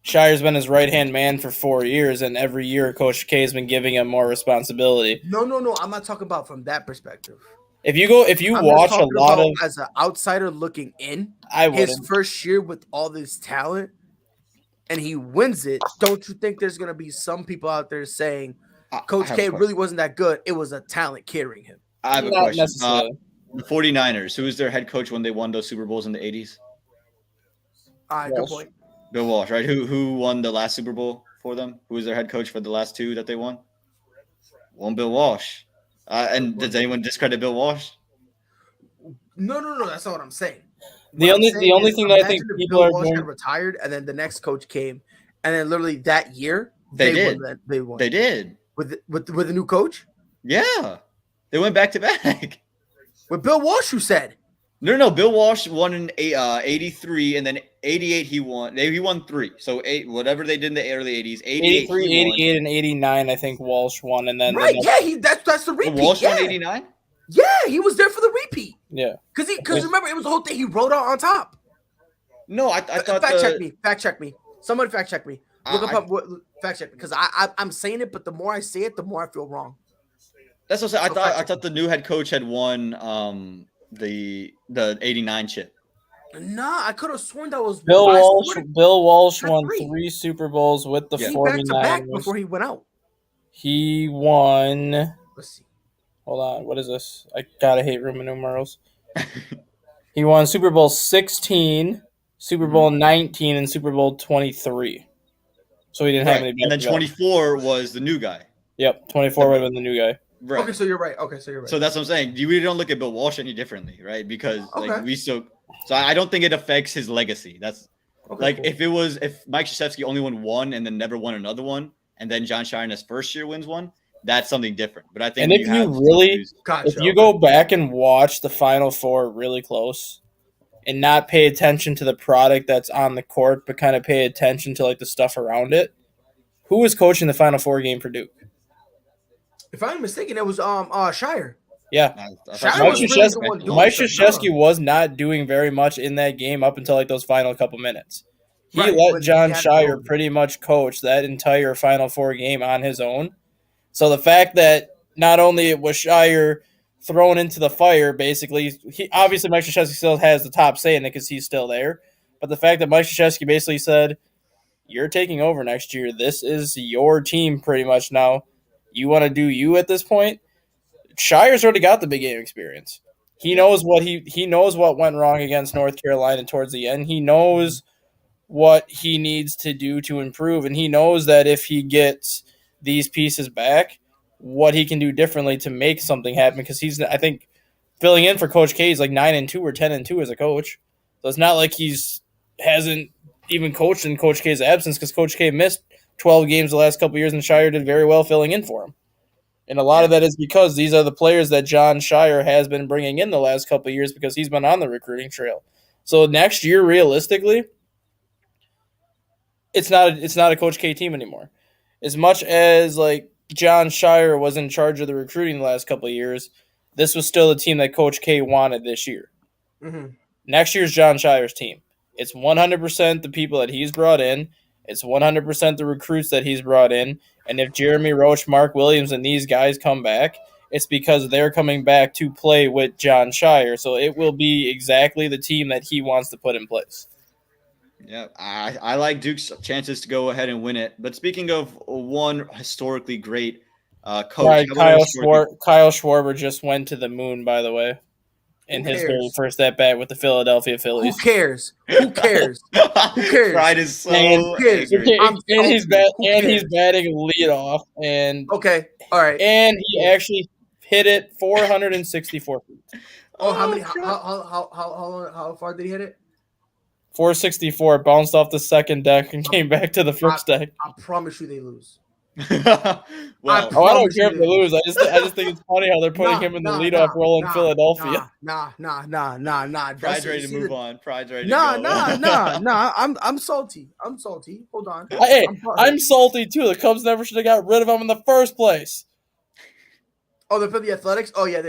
Shire's been his right-hand man for 4 years, and every year Coach K has been giving him more responsibility. No. I'm not talking about from that perspective. If you watch a lot of, as an outsider looking in, his first year with all this talent, and he wins it, don't you think there's going to be some people out there saying Coach K really wasn't that good? It was a talent carrying him. I have a question. The 49ers, who was their head coach when they won those Super Bowls in the 80s? Good point. Bill Walsh, right? Who won the last Super Bowl for them? Who was their head coach for the last 2 that they won? Bill Walsh. And does anyone discredit Bill Walsh? No. That's not what I'm saying. The only thing that I think people Bill are Walsh going got retired, and then the next coach came, and then literally that year they won. They did with the new coach. Yeah, they went back to back with Bill Walsh. You said no. Bill Walsh won in 83, and then 88 he won. He won 3. So whatever they did in the early 80s, 83, 88, and 89. I think Walsh won, and then that's the repeat. Walsh won 89. Yeah, he was there for the repeat. Yeah, because remember it was the whole thing he wrote out on top. No, I thought fact check me. Somebody fact check me. Look up fact check me because I'm saying it, but the more I say it, the more I feel wrong. That's what I said. I thought the new head coach had won the 89 chip. Nah, I could have sworn that was Bill Walsh. Bill Walsh won 3 Super Bowls with the 49ers back before he went out. He won. Let's see. Hold on, what is this? I gotta hate Roman numerals. He won Super Bowl 16, Super Bowl 19, and Super Bowl 23. So he didn't have any. And then 24 was the new guy. Yep, 24 would have been the new guy. Right. Okay, so you're right. So that's what I'm saying. You really don't look at Bill Walsh any differently, right? Because so I don't think it affects his legacy. That's cool. If Mike Krzyzewski only won 1 and then never won another one, and then John Shire in his first year wins 1. That's something different. But I think if you go back and watch the Final Four really close and not pay attention to the product that's on the court, but kind of pay attention to the stuff around it, who was coaching the Final Four game for Duke? If I'm mistaken, it was Shire. Yeah. Mike Krzyzewski was not doing very much in that game up until those final couple minutes. He let John Shire pretty much coach that entire Final Four game on his own. So the fact that not only it was Shire thrown into the fire, basically, obviously Mike Krzyzewski still has the top say in it because he's still there. But the fact that Mike Krzyzewski basically said, "You're taking over next year. This is your team pretty much now. You want to do you at this point." Shire's already got the big game experience. He knows what he knows what went wrong against North Carolina towards the end. He knows what he needs to do to improve, and he knows that if he gets these pieces back, what he can do differently to make something happen, because he's, I think, filling in for Coach K is like 9-2 or 10-2 as a coach. So it's not like hasn't even coached in Coach K's absence, because Coach K missed 12 games the last couple of years and Shire did very well filling in for him. And a lot of that is because these are the players that John Shire has been bringing in the last couple of years, because he's been on the recruiting trail. So next year, realistically, it's not a Coach K team anymore. As much as like John Shire was in charge of the recruiting the last couple of years, this was still the team that Coach K wanted this year. Mm-hmm. Next year's John Shire's team. It's 100% the people that he's brought in. It's 100% the recruits that he's brought in. And if Jeremy Roach, Mark Williams, and these guys come back, it's because they're coming back to play with John Shire. So it will be exactly the team that he wants to put in place. Yeah, I like Duke's chances to go ahead and win it. But speaking of one historically great coach, right, Kyle Schwarber just went to the moon, by the way, in his very first at bat with the Philadelphia Phillies. Who cares? Who cares? Who cares? Pride is so and he's batting leadoff. And okay, all right. And he actually hit it 464 feet. Oh, how many? How far did he hit it? 464, bounced off the second deck and came back to the first deck. I promise you they lose. Well, I don't care if they lose. I just think it's funny how they're putting him in the leadoff role in Philadelphia. Nah. Pride's ready to move on. Pride's ready to go. I'm salty. Hold on. Hey, I'm salty too. The Cubs never should have got rid of him in the first place. Oh, they're for the Athletics? Oh, yeah.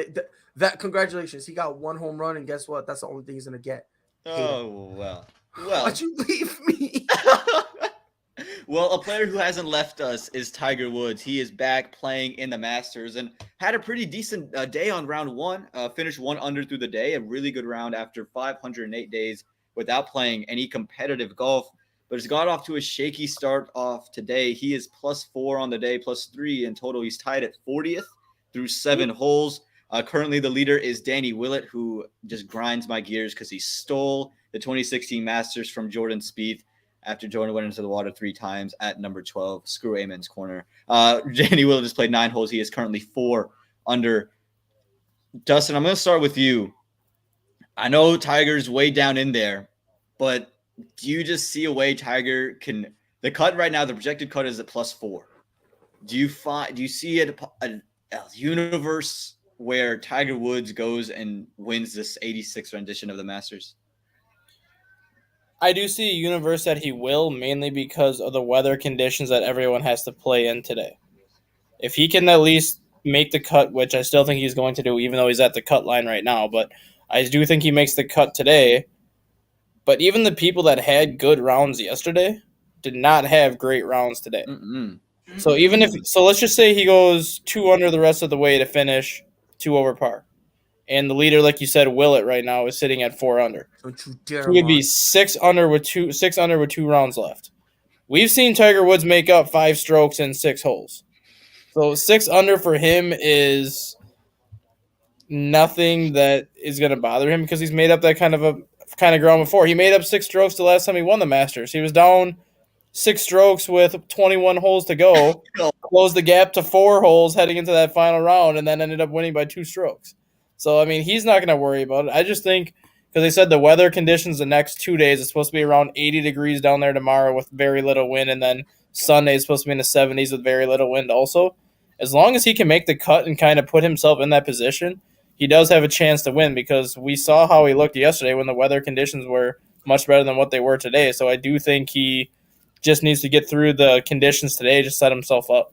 That congratulations. He got one home run, and guess what? That's the only thing he's going to get. Oh, well. Why'd you leave me? Well, a player who hasn't left us is Tiger Woods. He is back playing in the Masters and had a pretty decent day on round one. Finished 1 under through the day, a really good round after 508 days without playing any competitive golf. But it's got off to a shaky start off today. He is +4 on the day, +3 in total. He's tied at 40th through 7 holes. Currently, the leader is Danny Willett, who just grinds my gears because he stole the 2016 Masters from Jordan Spieth after Jordan went into the water 3 times at number 12. Screw Amen's corner. Danny Willett has played 9 holes. He is currently 4 under. Dustin, I'm going to start with you. I know Tiger's way down in there, but do you just see a way Tiger can – the cut right now, the projected cut is at +4. Do you see a universe – where Tiger Woods goes and wins this 86th rendition of the Masters? I do see a universe that he will, mainly because of the weather conditions that everyone has to play in today. If he can at least make the cut, which I still think he's going to do, even though he's at the cut line right now, but I do think he makes the cut today. But even the people that had good rounds yesterday did not have great rounds today. Mm-mm. So let's just say he goes 2 under the rest of the way to finish 2 over par. And the leader, like you said, Willett right now is sitting at 4 under. He would be 6 under with 2 rounds left. We've seen Tiger Woods make up 5 strokes in 6 holes. So 6 under for him is nothing that is going to bother him because he's made up that kind of ground before. He made up 6 strokes the last time he won the Masters. He was down 6 strokes with 21 holes to go, closed the gap to 4 holes heading into that final round, and then ended up winning by 2 strokes. So, I mean, he's not going to worry about it. I just think, because they said the weather conditions the next 2 days, it's supposed to be around 80 degrees down there tomorrow with very little wind, and then Sunday is supposed to be in the 70s with very little wind also. As long as he can make the cut and kind of put himself in that position, he does have a chance to win, because we saw how he looked yesterday when the weather conditions were much better than what they were today. So I do think he just needs to get through the conditions today to set himself up.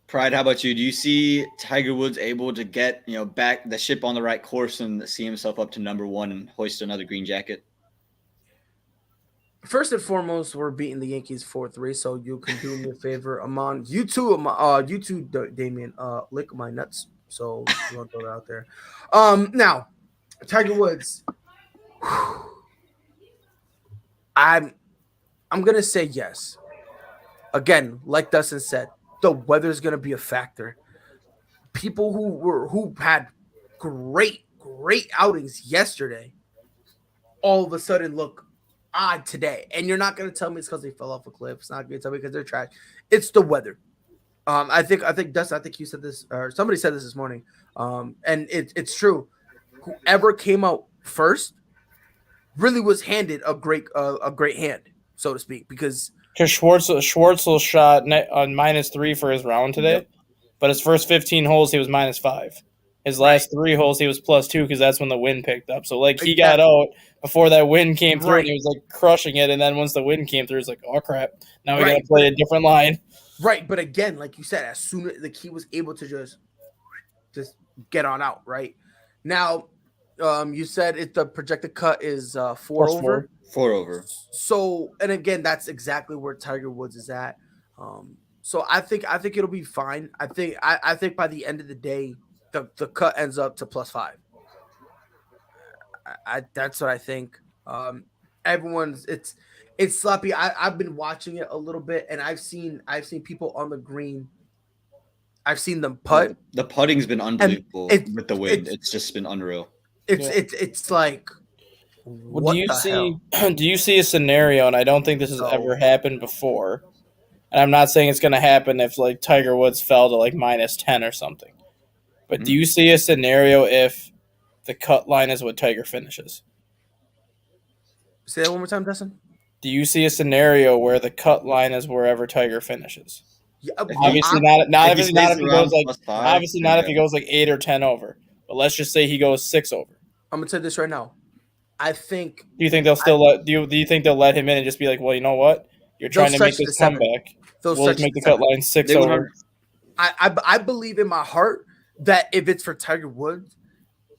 Pride, how about you? Do you see Tiger Woods able to get back the ship on the right course and see himself up to number 1 and hoist another green jacket? First and foremost, we're beating the Yankees 4-3, so you can do me a favor, Aaman. You too, Damien. Lick my nuts. So you want to throw that out there. Now, Tiger Woods. I'm going to say yes. Again, like Dustin said, the weather's going to be a factor. People who had great outings yesterday all of a sudden look odd today. And you're not going to tell me it's because they fell off a cliff. It's not going to tell me because they're trash. It's the weather. I think Dustin, I think you said this, or somebody said this morning. And it's true. Whoever came out first really was handed a great hand, so to speak, because Schwartzel shot on -3 for his round today, but his first 15 holes he was -5. His last 3 holes he was +2 because that's when the wind picked up. So like he got out before that wind came through, and he was like crushing it. And then once the wind came through, it's like, oh crap, now we got to play a different line. Right, but again, like you said, as soon as he was able to just get on out. Right now, you said the projected cut is 4 over. 4 over. So, and again, that's exactly where Tiger Woods is at. So I think it'll be fine. I think by the end of the day, the cut ends up to +5. That's what I think. Everyone's it's sloppy. I've been watching it a little bit, and I've seen people on the green. I've seen them putt. The putting's been unbelievable with the wind. It's just been unreal. It's like, what do you see a scenario? And I don't think this has ever happened before. And I'm not saying it's going to happen if like Tiger Woods fell to like -10 or something. But do you see a scenario if the cut line is what Tiger finishes? Say that one more time, Dustin. Do you see a scenario where the cut line is wherever Tiger finishes? Yeah, obviously not if he goes like 5, if he goes like 8 or 10 over. But let's just say he goes 6 over. I'm gonna tell you this right now. I think. Do you think they'll still let? Do you think they'll let him in and just be like, well, you know what? You're trying to make this comeback. We'll just make the cut line 6 over. I believe in my heart that if it's for Tiger Woods,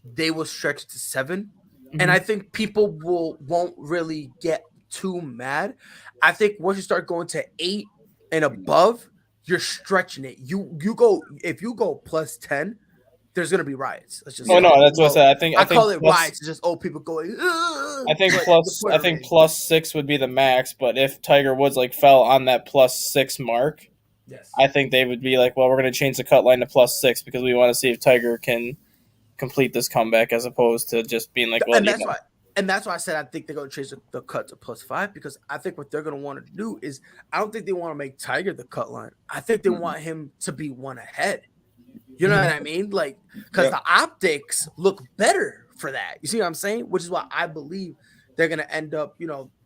they will stretch to 7, and I think people won't really get too mad. I think once you start going to 8 and above, you're stretching it. If you go +10. There's gonna be riots. Let's just. No, that's what I said. I call it riots. It's just old people going. I think +6 would be the max. But if Tiger Woods like fell on that +6 mark, yes, I think they would be like, well, we're gonna change the cut line to +6 because we want to see if Tiger can complete this comeback as opposed to just being like, well, and that's why I said I think they're gonna change the cut to +5 because I think what they're gonna want to do is I don't think they want to make Tiger the cut line. I think they want him to be one ahead. You know what I mean? Like, because the optics look better for that. You see what I'm saying? Which is why I believe they're going to end up,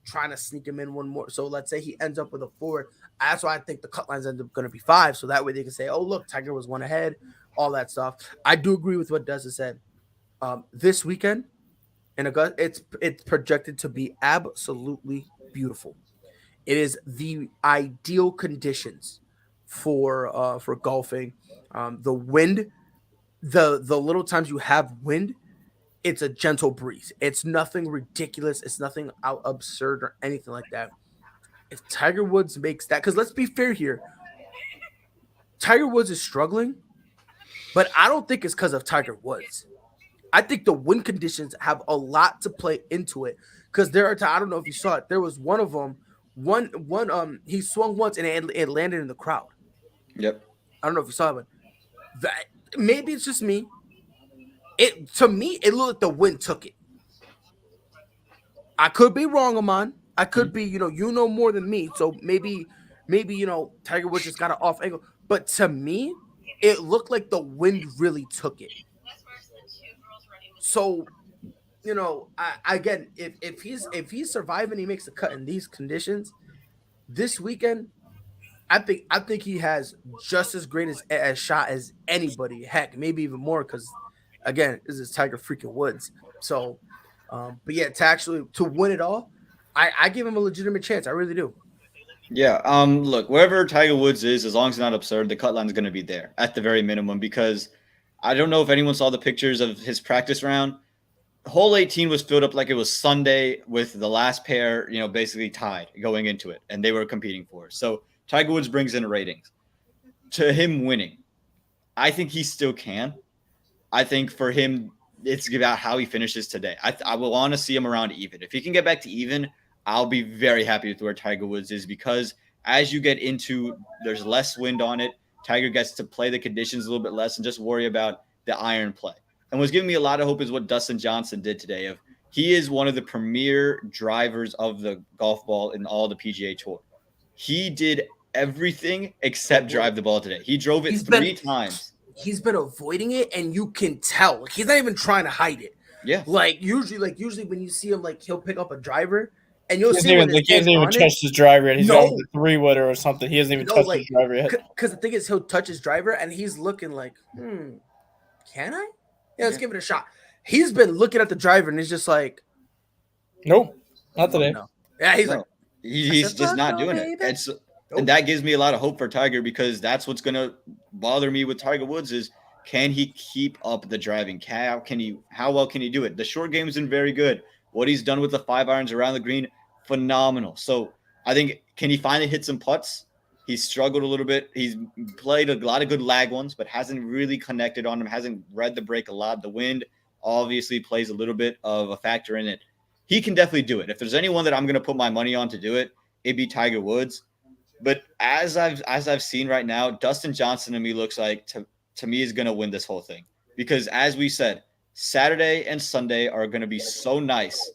trying to sneak him in one more. So let's say he ends up with a 4. That's why I think the cut lines end up going to be 5. So that way they can say, oh, look, Tiger was one ahead, all that stuff. I do agree with what Dustin said. This weekend in Augusta, it's projected to be absolutely beautiful. It is the ideal conditions for golfing. The wind, the little times you have wind, it's a gentle breeze. It's nothing ridiculous. It's nothing absurd or anything like that. If Tiger Woods makes that, because let's be fair here, Tiger Woods is struggling, but I don't think it's because of Tiger Woods. I think the wind conditions have a lot to play into it. Because there are times, I don't know if you saw it, there was one of them, he swung once and it landed in the crowd. Yep. I don't know if you saw it, but maybe it's just me. To me, it looked like the wind took it. I could be wrong, Aaman. I could be, you know more than me. So maybe, Tiger Woods just got an off angle. But to me, it looked like the wind really took it. So, again, if he's surviving, he makes a cut in these conditions this weekend. I think he has just as great a shot as anybody. Heck, maybe even more because, again, this is Tiger freaking Woods. So, but yeah, to win it all, I give him a legitimate chance. I really do. Yeah. Look, wherever Tiger Woods is, as long as it's not absurd, the cut line is going to be there at the very minimum. Because I don't know if anyone saw the pictures of his practice round. Hole 18 was filled up like it was Sunday with the last pair, basically tied going into it, and they were competing for it. So Tiger Woods brings in ratings. To him winning, I think he still can. I think for him, it's about how he finishes today. I will want to see him around even. If he can get back to even, I'll be very happy with where Tiger Woods is because as you get into, there's less wind on it. Tiger gets to play the conditions a little bit less and just worry about the iron play. And what's giving me a lot of hope is what Dustin Johnson did today. He is one of the premier drivers of the golf ball in all the PGA Tour. He did everything except drive the ball today. He drove it three times. He's been avoiding it, and you can tell. Like, he's not even trying to hide it. Yeah. Like usually when you see him, like he'll pick up a driver, and you'll see he when hasn't even touched his driver yet. He's going with the 3-wooder or something. He hasn't even touched his driver yet. Because the thing is, he'll touch his driver, and he's looking like, can I? Yeah, let's give it a shot. He's been looking at the driver, and he's just like, nope, not today. No. Yeah, he's just not doing it. And that gives me a lot of hope for Tiger, because that's what's going to bother me with Tiger Woods is, can he keep up the driving? How well can he do it? The short game has been very good. What he's done with the 5 irons around the green, phenomenal. So I think, can he finally hit some putts? He's struggled a little bit. He's played a lot of good lag ones, but hasn't really connected on them, hasn't read the break a lot. The wind obviously plays a little bit of a factor in it. He can definitely do it. If there's anyone that I'm going to put my money on to do it, it'd be Tiger Woods. But as I've seen right now, Dustin Johnson to me looks like to me is going to win this whole thing, because as we said, Saturday and Sunday are going to be so nice.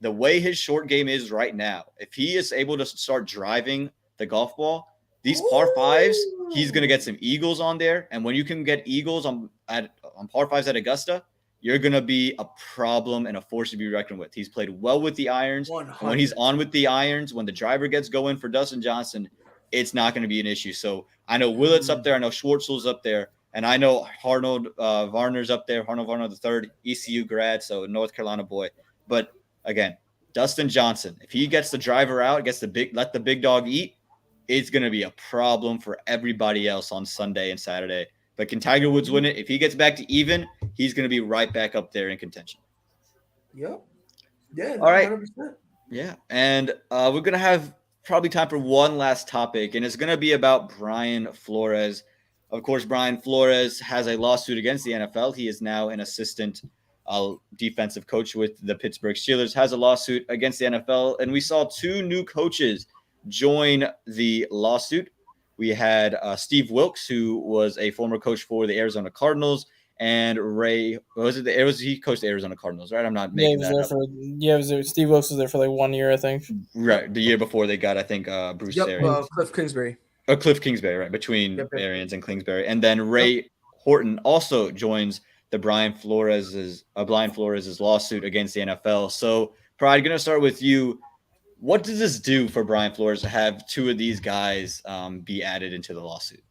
The way his short game is right now, if he is able to start driving the golf ball, these par fives, he's going to get some eagles on there. And when you can get eagles on par fives at Augusta, you're going to be a problem and a force to be reckoned with. He's played well with the irons. And when he's on with the irons, when the driver gets going for Dustin Johnson, it's not going to be an issue. So I know Willett's up there. I know Schwartzel's up there. And I know Arnold Varner's up there. Arnold Varner III, ECU grad, so North Carolina boy. But again, Dustin Johnson, if he gets the driver out, let the big dog eat, it's going to be a problem for everybody else on Sunday and Saturday. But can Tiger Woods win it? If he gets back to even, he's going to be right back up there in contention. Yep. Yeah. All right. 100%. Yeah. And we're going to have probably time for one last topic, and it's going to be about Brian Flores. Of course, Brian Flores has a lawsuit against the NFL. He is now an assistant defensive coach with the Pittsburgh Steelers, has a lawsuit against the NFL. And we saw 2 new coaches join the lawsuit. We had Steve Wilkes, who was a former coach for the Arizona Cardinals, and he coached the Arizona Cardinals, right? I'm not making that up. Steve Wilkes was there for like 1 year, I think. Right. The year before they got, I think, Bruce Arians. Cliff Kingsbury. Cliff Kingsbury, right, between Arians and Kingsbury. And then Ray Horton also joins the Brian Flores' lawsuit against the NFL. So, Pride, going to start with you. What does this do for Brian Flores to have 2 of these guys be added into the lawsuit?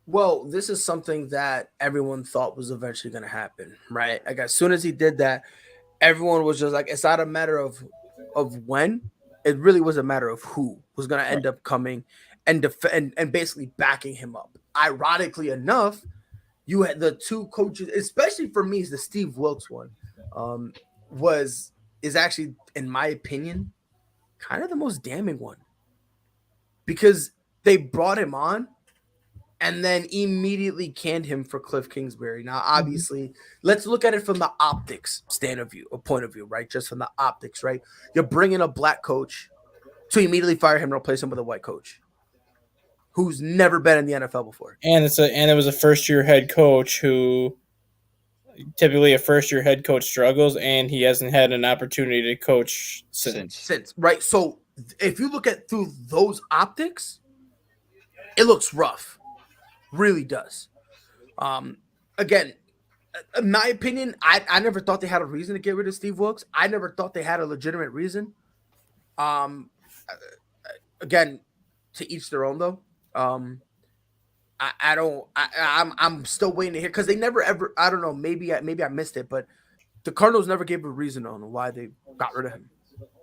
Well, this is something that everyone thought was eventually going to happen, right? Like, as soon as he did that, everyone was just like, it's not a matter of when. It really was a matter of who was going to end up coming and basically backing him up. Ironically enough, you had the 2 coaches, especially for me, is the Steve Wilkes one, is actually, in my opinion, kind of the most damning one, because they brought him on and then immediately canned him for Cliff Kingsbury. Now, obviously, let's look at it from the optics point of view, right? Just from the optics, right? You're bringing a black coach to immediately fire him and replace him with a white coach who's never been in the NFL before. And it was a first-year head coach who typically a first-year head coach struggles, and he hasn't had an opportunity to coach since. Right. So if you look at through those optics, it looks rough. Really does. Again, in my opinion, I never thought they had a reason to get rid of Steve Wilkes. I never thought they had a legitimate reason. Again, to each their own though. I'm still waiting to hear, because they never ever, I don't know, maybe I missed it, but the Cardinals never gave a reason on why they got rid of him.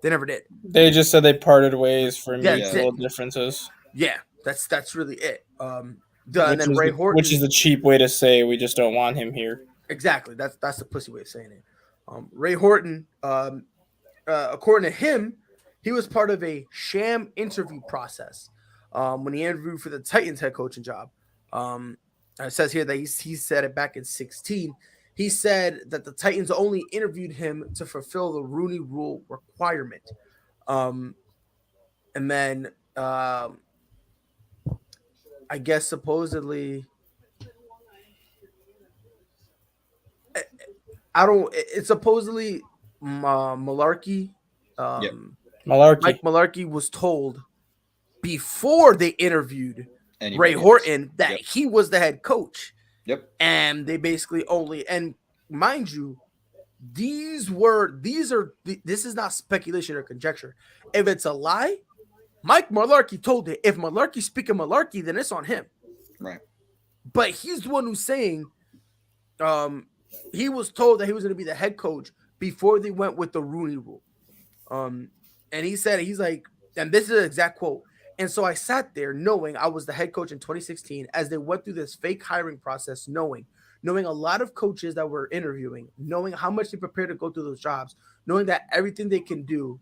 They never did. They just said they parted ways for mutual differences. Yeah, that's really it. And then Ray Horton, which is the cheap way to say we just don't want him here. Exactly. That's the pussy way of saying it. Ray Horton, according to him, he was part of a sham interview process when he interviewed for the Titans head coaching job. It says here that he said it back in 2016. He said that the Titans only interviewed him to fulfill the Rooney Rule requirement. And then I guess supposedly, it's supposedly Malarkey. Malarkey. Mike Malarkey was told before they interviewed Ray Horton that he was the head coach. Yep. And they basically and mind you, this is not speculation or conjecture. If it's a lie, Mike Mularkey told it. If Mularkey's speaking Mularkey, then it's on him. Right. But he's the one who's saying he was told that he was going to be the head coach before they went with the Rooney Rule. And he said, he's like, and this is an exact quote. And so I sat there knowing I was the head coach in 2016 as they went through this fake hiring process, knowing a lot of coaches that were interviewing, knowing how much they prepared to go through those jobs, knowing that everything they can do,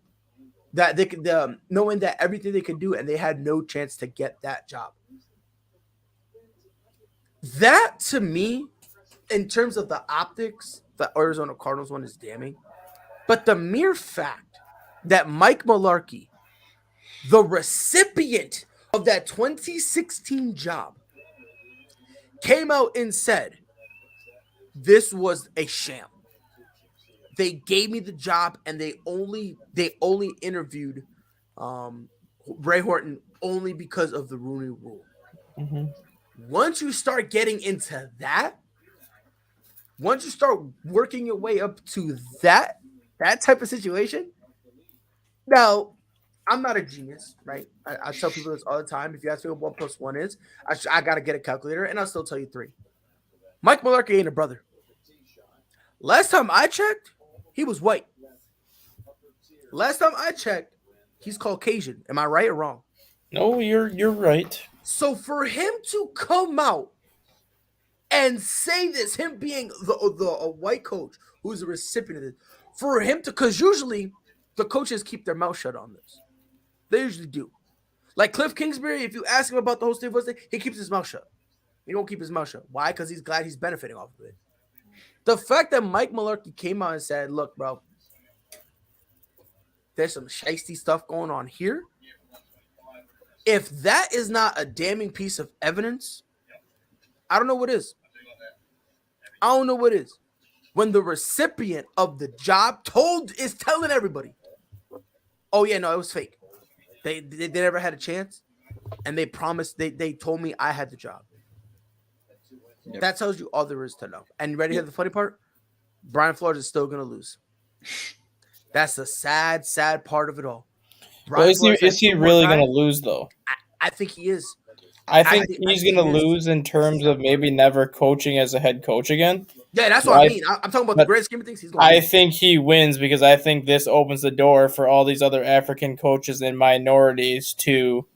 knowing that everything they could do, and they had no chance to get that job. That to me, in terms of the optics, the Arizona Cardinals one is damning. But the mere fact that Mike Mularkey, the recipient of that 2016 job, came out and said, this was a sham. They gave me the job and they only interviewed Ray Horton only because of the Rooney Rule. Mm-hmm. Once you start getting into that, once you start working your way up to that type of situation, now, I'm not a genius, right? I tell people this all the time. If you ask me what 1 + 1 is, I got to get a calculator, and I'll still tell you 3. Mike Mularkey ain't a brother. Last time I checked, he was white. Last time I checked, he's Caucasian. Am I right or wrong? No, you're right. So for him to come out and say this, him being a white coach who's a recipient of this, for him to, because usually the coaches keep their mouth shut on this. They usually do. Like Cliff Kingsbury, if you ask him about the whole state of West, he keeps his mouth shut. He won't keep his mouth shut. Why? Because he's glad he's benefiting off of it. The fact that Mike Mularkey came out and said, look, bro, there's some shiesty stuff going on here. If that is not a damning piece of evidence, I don't know what is. I don't know what is. When the recipient of the job is telling everybody, oh, yeah, no, it was fake. They never had a chance, and they promised, they told me I had the job. Yep. That tells you all there is to know. And you ready to hear the funny part? Brian Flores is still going to lose. That's the sad, sad part of it all. Well, is he really going to lose, though? I think he is. I think he's going to lose in terms of maybe never coaching as a head coach again. Yeah, that's what I mean. I'm talking about the grand scheme of things. I think he wins because I think this opens the door for all these other African coaches and minorities to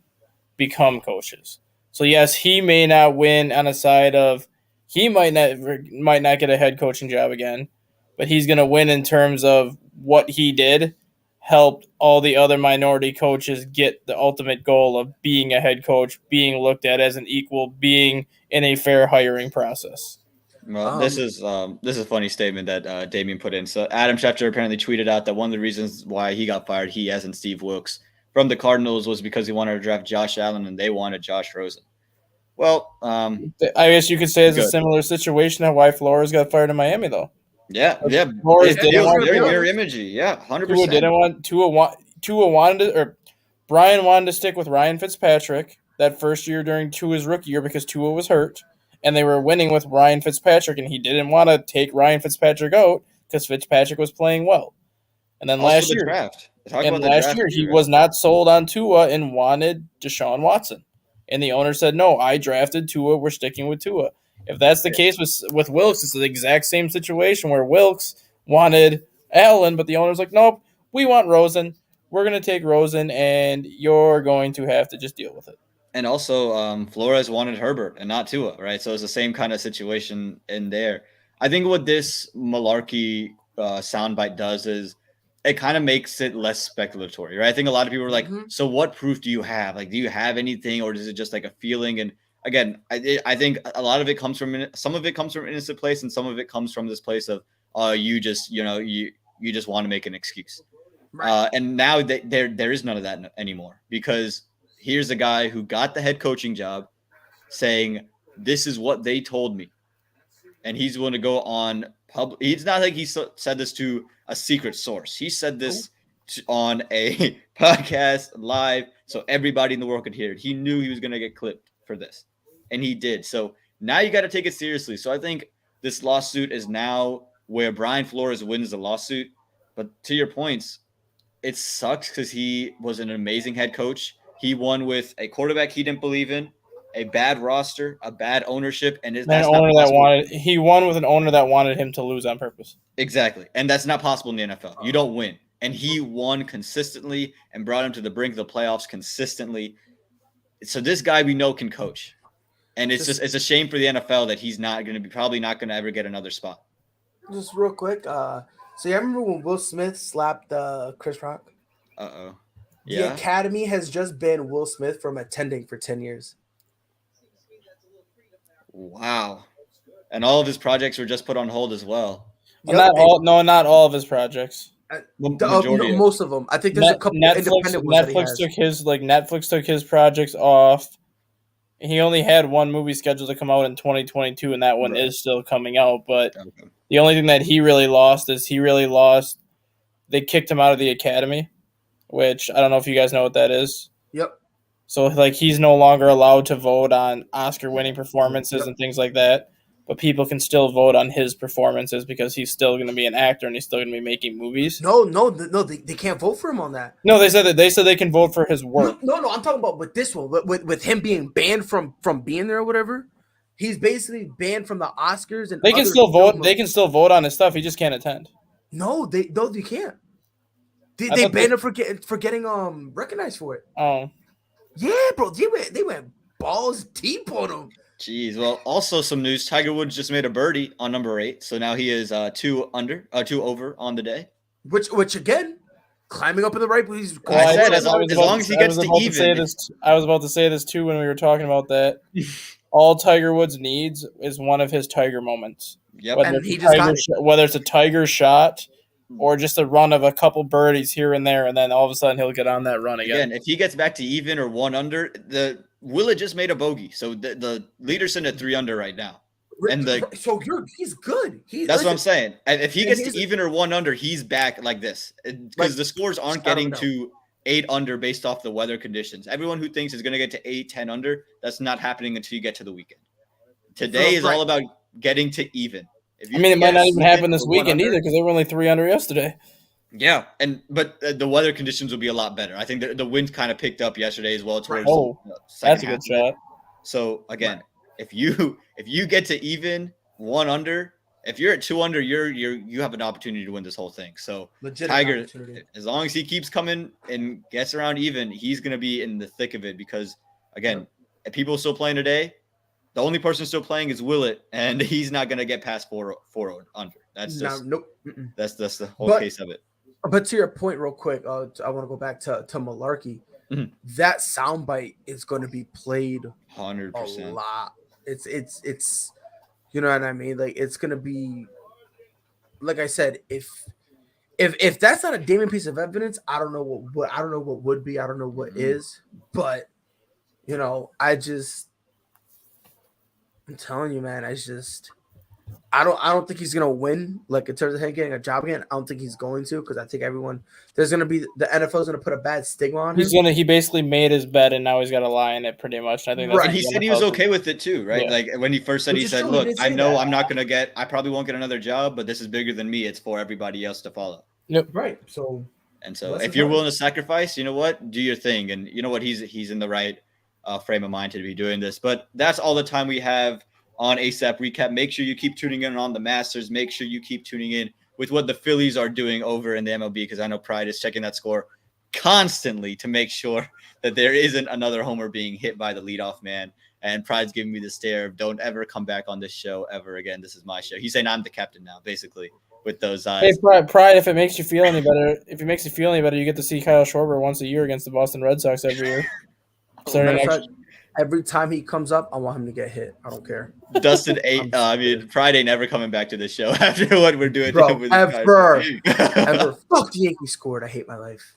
become coaches. So, yes, he may not win on a side of he might not get a head coaching job again, but he's going to win in terms of what he did helped all the other minority coaches get the ultimate goal of being a head coach, being looked at as an equal, being in a fair hiring process. Well, this is a funny statement that Damien put in. So Adam Schefter apparently tweeted out that one of the reasons why he got fired, he as in Steve Wilkes, from the Cardinals was because he wanted to draft Josh Allen and they wanted Josh Rosen. Well, I guess you could say it's a similar situation of why Flores got fired in Miami, though. Yeah. Flores didn't want mirror imagey. Yeah, 100%. Tua wanted to, or Brian wanted to stick with Ryan Fitzpatrick that first year during Tua's rookie year because Tua was hurt, and they were winning with Ryan Fitzpatrick, and he didn't want to take Ryan Fitzpatrick out because Fitzpatrick was playing well. And then last year, he was not sold on Tua and wanted Deshaun Watson. And the owner said, no, I drafted Tua. We're sticking with Tua. If that's the case with Wilkes, it's the exact same situation where Wilkes wanted Allen, but the owner's like, nope, we want Rosen. We're going to take Rosen, and you're going to have to just deal with it. And also, Flores wanted Herbert and not Tua, right? So it's the same kind of situation in there. I think what this malarkey soundbite does is it kind of makes it less speculatory, right? I think a lot of people are like, so what proof do you have? Like, do you have anything, or is it just like a feeling? And again, I think a lot of it comes from some of it comes from innocent place, and some of it comes from this place of you just want to make an excuse. Right. And now there is none of that anymore, because here's a guy who got the head coaching job saying this is what they told me, and he's going to go on public. It's not like he said this to a secret source. He said this on a podcast live so everybody in the world could hear it. He knew he was going to get clipped for this, and he did. So now you got to take it seriously. So I think this lawsuit is now where Brian Flores wins the lawsuit. But to your points, it sucks because he was an amazing head coach. He won with a quarterback he didn't believe in, a bad roster, a bad ownership, and he won with an owner that wanted him to lose on purpose. Exactly, and that's not possible in the NFL. You don't win, and he won consistently and brought him to the brink of the playoffs consistently. So this guy we know can coach, and it's a shame for the NFL that he's not going to probably not going to ever get another spot. Just real quick, so you remember when Will Smith slapped Chris Rock? Yeah. The Academy has just banned Will Smith from attending for 10 years. Wow. And all of his projects were just put on hold as well. Not all of his projects. Most of them. I think there's a couple independent ones Netflix took his projects off. He only had one movie scheduled to come out in 2022, and that one is still coming out. But the only thing that he really lost they kicked him out of the Academy, which I don't know if you guys know what that is. Yep. So, he's no longer allowed to vote on Oscar-winning performances and things like that, but people can still vote on his performances because he's still going to be an actor and he's still going to be making movies. No, they can't vote for him on that. No, they said they can vote for his work. No, I'm talking about with this one, with him being banned from being there or whatever. He's basically banned from the Oscars, and they can still vote. They can still vote on his stuff. He just can't attend. No, they can't. They banned him for getting recognized for it. Oh. Yeah, bro, they went balls deep on him. Jeez. Well, also some news. Tiger Woods just made a birdie on number 8, so now he is 2 over on the day. Which again, climbing up in the right place. I said as long as he gets to even. I was about to say this too when we were talking about that. All Tiger Woods needs is one of his Tiger moments. Yep. Whether it's a Tiger shot or just a run of a couple birdies here and there, and then all of a sudden he'll get on that run again. If he gets back to even or 1 under, Willett just made a bogey, so the leader's in at 3 under right now. And he's good. That's what I'm saying. If he gets to even or 1 under, he's back like this because the scores aren't getting to 8 under based off the weather conditions. Everyone who thinks is going to get to 8, 10 under, that's not happening until you get to the weekend. Today is all about getting to even. It might not even happen this weekend either because they were only 3 under yesterday. Yeah, but the weather conditions will be a lot better. I think the wind kind of picked up yesterday as well. That's a good shot. So again, if you get to even 1 under, if you're at 2 under, you have an opportunity to win this whole thing. So Tiger, as long as he keeps coming and gets around even, he's going to be in the thick of it because again, if people are still playing today, the only person still playing is Willett, and he's not going to get past 4 under. That's just that's the whole case of it. But to your point, real quick, I want to go back to Malarkey. Mm-hmm. That soundbite is going to be played 100% a lot. It's you know what I mean. It's going to be, like I said, if that's not a damning piece of evidence, I don't know what I don't know what would be. I don't know what is. But I'm telling you, man, I don't think he's gonna win. In terms of him getting a job again, I don't think he's going to because I think the NFL is gonna put a bad stigma on him. He basically made his bed and now he's got to lie in it pretty much. And I think that's right. He said he was okay with it too, right? Yeah. Like when he first said, he said, "Look, I know I'm not gonna I probably won't get another job, but this is bigger than me. It's for everybody else to follow." Yep. Right. So if you're willing to sacrifice, you know what, do your thing, and you know what, he's in the right frame of mind to be doing this. But that's all the time we have on ASAP Recap. Make sure you keep tuning in on the Masters. Make sure you keep tuning in with what the Phillies are doing over in the MLB because I know Pride is checking that score constantly to make sure that there isn't another homer being hit by the leadoff man. And Pride's giving me the stare of don't ever come back on this show ever again. This is my show. He's saying I'm the captain now, basically, with those eyes. Hey, Pride, if it makes you feel any better, you get to see Kyle Schwarber once a year against the Boston Red Sox every year. Every time he comes up, I want him to get hit. I don't care. Dustin Pride ain't never coming back to this show after what we're doing. Bro, ever. Fuck the Yankees scored. I hate my life.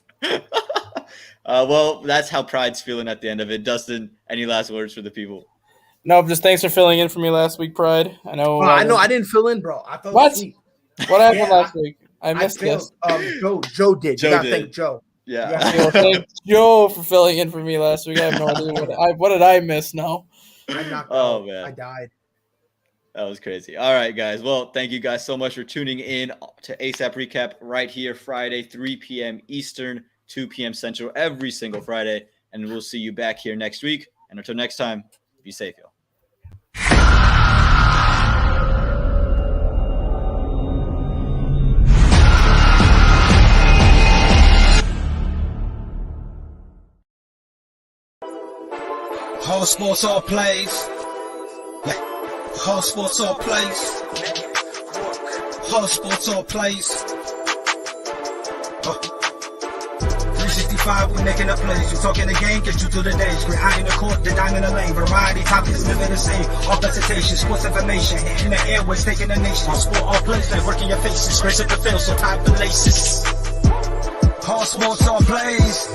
Well, that's how Pride's feeling at the end of it. Dustin, any last words for the people? No, just thanks for filling in for me last week, Pride. I know. I didn't fill in, bro. I fell asleep. What happened last week? I missed this. Joe did. You gotta thank Joe. Yeah. Thank Joe for filling in for me last week. I have no idea what did I miss now. I knocked Oh, out. man. I died. That was crazy. All right, guys. Well, thank you guys so much for tuning in to ASAP Recap right here Friday, 3 p.m. Eastern, 2 p.m. Central, every single Friday. And we'll see you back here next week. And until next time, be safe, y'all. All sports, all plays. All sports, all plays. All sports, all plays. 365, we making the plays. You talking the game, get you to the days. We're high in the court, the dime in the lane. Variety topics, living the same. All presentation, sports information. Hitting the airways, taking the nation. All sport, all plays, like working your faces. Grace at the field, so tie the laces. All sports, all plays.